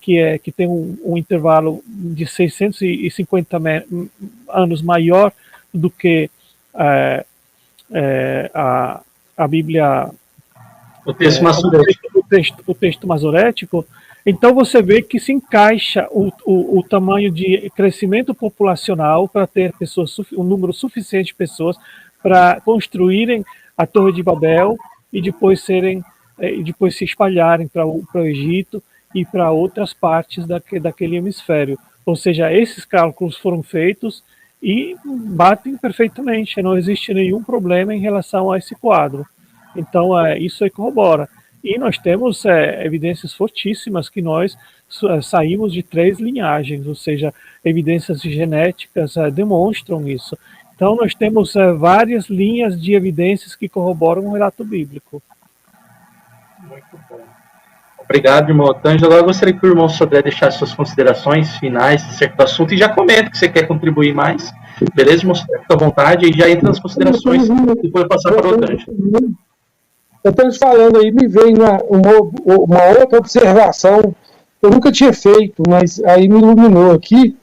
que tem um intervalo de 650 anos maior do que a Bíblia, o texto masorético. O texto masorético, então você vê que se encaixa o tamanho de crescimento populacional para ter um número suficiente de pessoas para construírem a Torre de Babel e depois se espalharem para o Egito e para outras partes daquele hemisfério. Ou seja, esses cálculos foram feitos e batem perfeitamente, não existe nenhum problema em relação a esse quadro. Então, isso aí corrobora. E nós temos evidências fortíssimas que nós saímos de 3 linhagens, ou seja, evidências genéticas demonstram isso. Então, nós temos várias linhas de evidências que corroboram o relato bíblico. Muito bom. Obrigado, irmão Otângelo. Agora eu gostaria que o irmão Sodré deixasse suas considerações finais acerca do assunto e já comenta que você quer contribuir mais. Beleza, irmão Sodré? Fica à vontade e já entra nas considerações e depois passar para o Otângelo. Eu estou falando aí, me veio uma outra observação que eu nunca tinha feito, mas aí me iluminou aqui.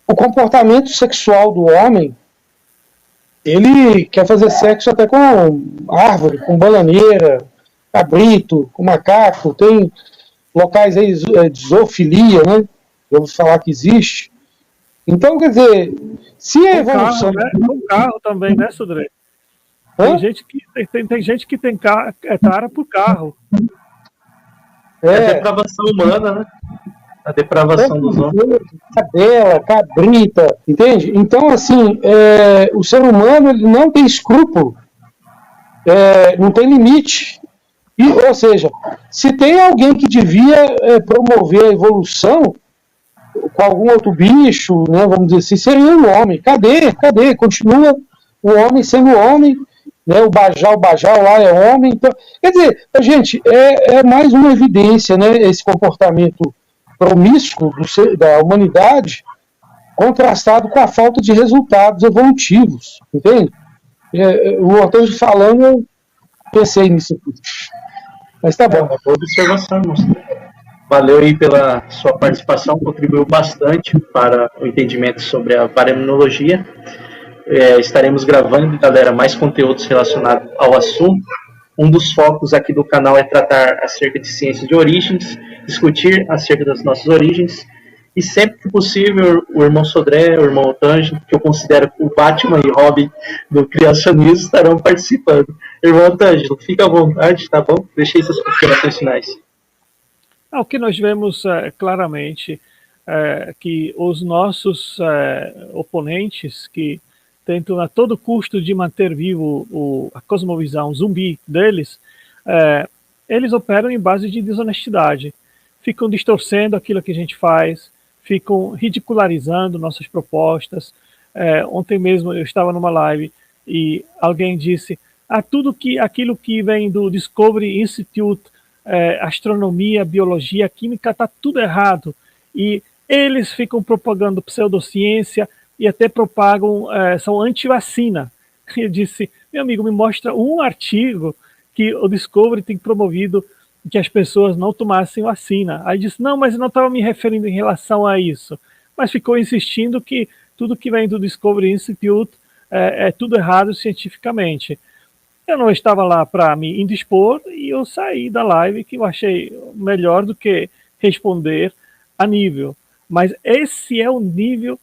O comportamento sexual do homem, ele quer fazer sexo até com árvore, com bananeira, cabrito, com macaco, tem locais aí de zoofilia, né? Eu ouvi falar que existe. Então, quer dizer, se a evolução... Com carro também, né, Sodré? Tem gente que tem tara por carro. É a depravação humana, né? A depravação dos homens. Cadela, cabrita, entende? Então, assim, o ser humano ele não tem escrúpulo, não tem limite. Ou seja, se tem alguém que devia promover a evolução com algum outro bicho, né, vamos dizer assim, seria o homem. Cadê? Continua o homem sendo homem, né, o bajau lá é homem. Então, quer dizer, gente, é mais uma evidência, né, esse comportamento promíscuo da humanidade contrastado com a falta de resultados evolutivos, entende? O Otângelo falando, eu pensei nisso aqui. Mas tá bom. Uma boa observação, moço. Valeu aí pela sua participação, contribuiu bastante para o entendimento sobre a baraminologia. Estaremos gravando, galera, mais conteúdos relacionados ao assunto. Um dos focos aqui do canal é tratar acerca de ciências de origens, discutir acerca das nossas origens, e sempre que possível, o irmão Sodré, o irmão Otângelo, que eu considero o Batman e Robin do criacionismo, estarão participando. Irmão Otângelo, fica à vontade, tá bom? Deixei suas considerações finais. O que nós vemos claramente que os nossos oponentes, que tentam a todo custo de manter vivo a cosmovisão zumbi deles, eles operam em base de desonestidade. Ficam distorcendo aquilo que a gente faz, ficam ridicularizando nossas propostas. Ontem mesmo eu estava numa live e alguém disse aquilo que vem do Discovery Institute, astronomia, biologia, química, está tudo errado. E eles ficam propagando pseudociência e até propagam, são anti-vacina. Eu disse, meu amigo, me mostra um artigo que o Discovery tem promovido que as pessoas não tomassem vacina. Aí disse, não, mas eu não estava me referindo em relação a isso. Mas ficou insistindo que tudo que vem do Discovery Institute é tudo errado cientificamente. Eu não estava lá para me indispor e eu saí da live, que eu achei melhor do que responder a nível. Mas esse é o nível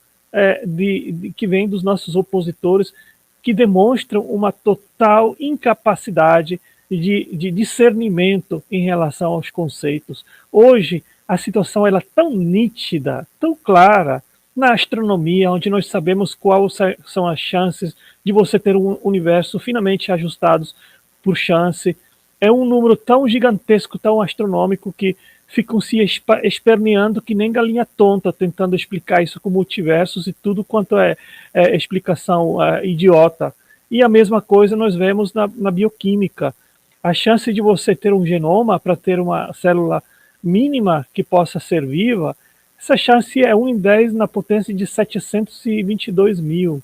que vem dos nossos opositores, que demonstram uma total incapacidade de discernimento em relação aos conceitos. Hoje, a situação ela é tão nítida, tão clara, na astronomia, onde nós sabemos quais são as chances de você ter um universo finamente ajustados por chance. É um número tão gigantesco, tão astronômico, que ficam se esperneando que nem galinha tonta, tentando explicar isso com multiversos e tudo quanto é explicação idiota. E a mesma coisa nós vemos na bioquímica. A chance de você ter um genoma para ter uma célula mínima que possa ser viva, essa chance é 1 em 10 na potência de 722 mil.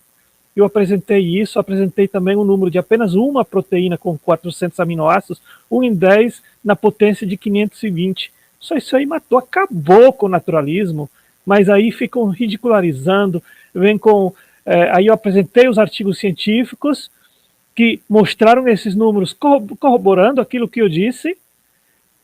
Eu apresentei também um número de apenas uma proteína com 400 aminoácidos, 1 em 10 na potência de 520. Só isso aí acabou com o naturalismo, mas aí ficam ridicularizando, aí eu apresentei os artigos científicos que mostraram esses números corroborando aquilo que eu disse,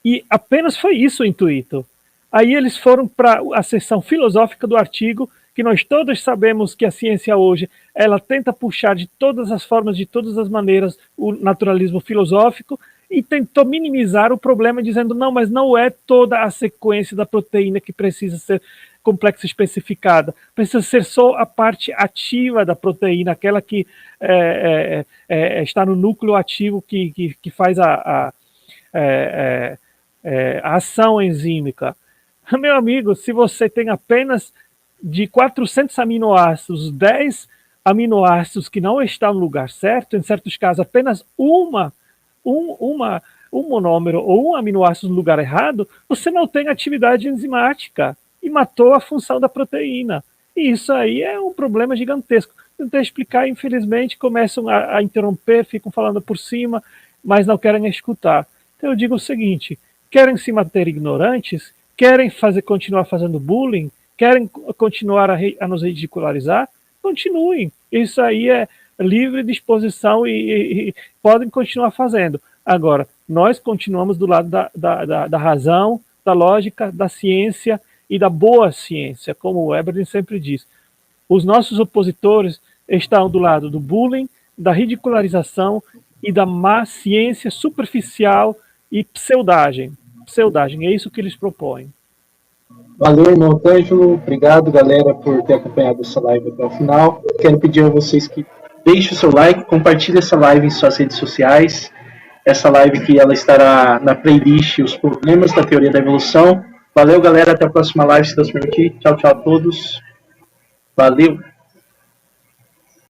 e apenas foi isso o intuito. Aí eles foram para a seção filosófica do artigo, que nós todos sabemos que a ciência hoje, ela tenta puxar de todas as formas, de todas as maneiras, o naturalismo filosófico, e tentou minimizar o problema, dizendo, não, mas não é toda a sequência da proteína que precisa ser complexa especificada, precisa ser só a parte ativa da proteína, aquela que está no núcleo ativo que faz a ação enzímica. Meu amigo, se você tem apenas de 400 aminoácidos, 10 aminoácidos que não estão no lugar certo, em certos casos apenas uma um monômero ou um aminoácido no lugar errado, você não tem atividade enzimática e matou a função da proteína. E isso aí é um problema gigantesco. Tentei explicar, infelizmente, começam a interromper, ficam falando por cima, mas não querem escutar. Então eu digo o seguinte, querem se manter ignorantes? Querem continuar fazendo bullying? Querem continuar a nos ridicularizar? Continuem. Isso aí é livre disposição e podem continuar fazendo. Agora, nós continuamos do lado da razão, da lógica, da ciência e da boa ciência, como o Eberlin sempre diz. Os nossos opositores estão do lado do bullying, da ridicularização e da má ciência superficial e pseudagem. Pseudagem, é isso que eles propõem. Valeu, irmão Ângelo. Obrigado, galera, por ter acompanhado essa live até o final. Quero pedir a vocês que deixem o seu like, compartilhem essa live em suas redes sociais. Essa live que ela estará na playlist Os Problemas da Teoria da Evolução. Valeu, galera. Até a próxima live, se Deus permitir. Tchau, tchau a todos. Valeu.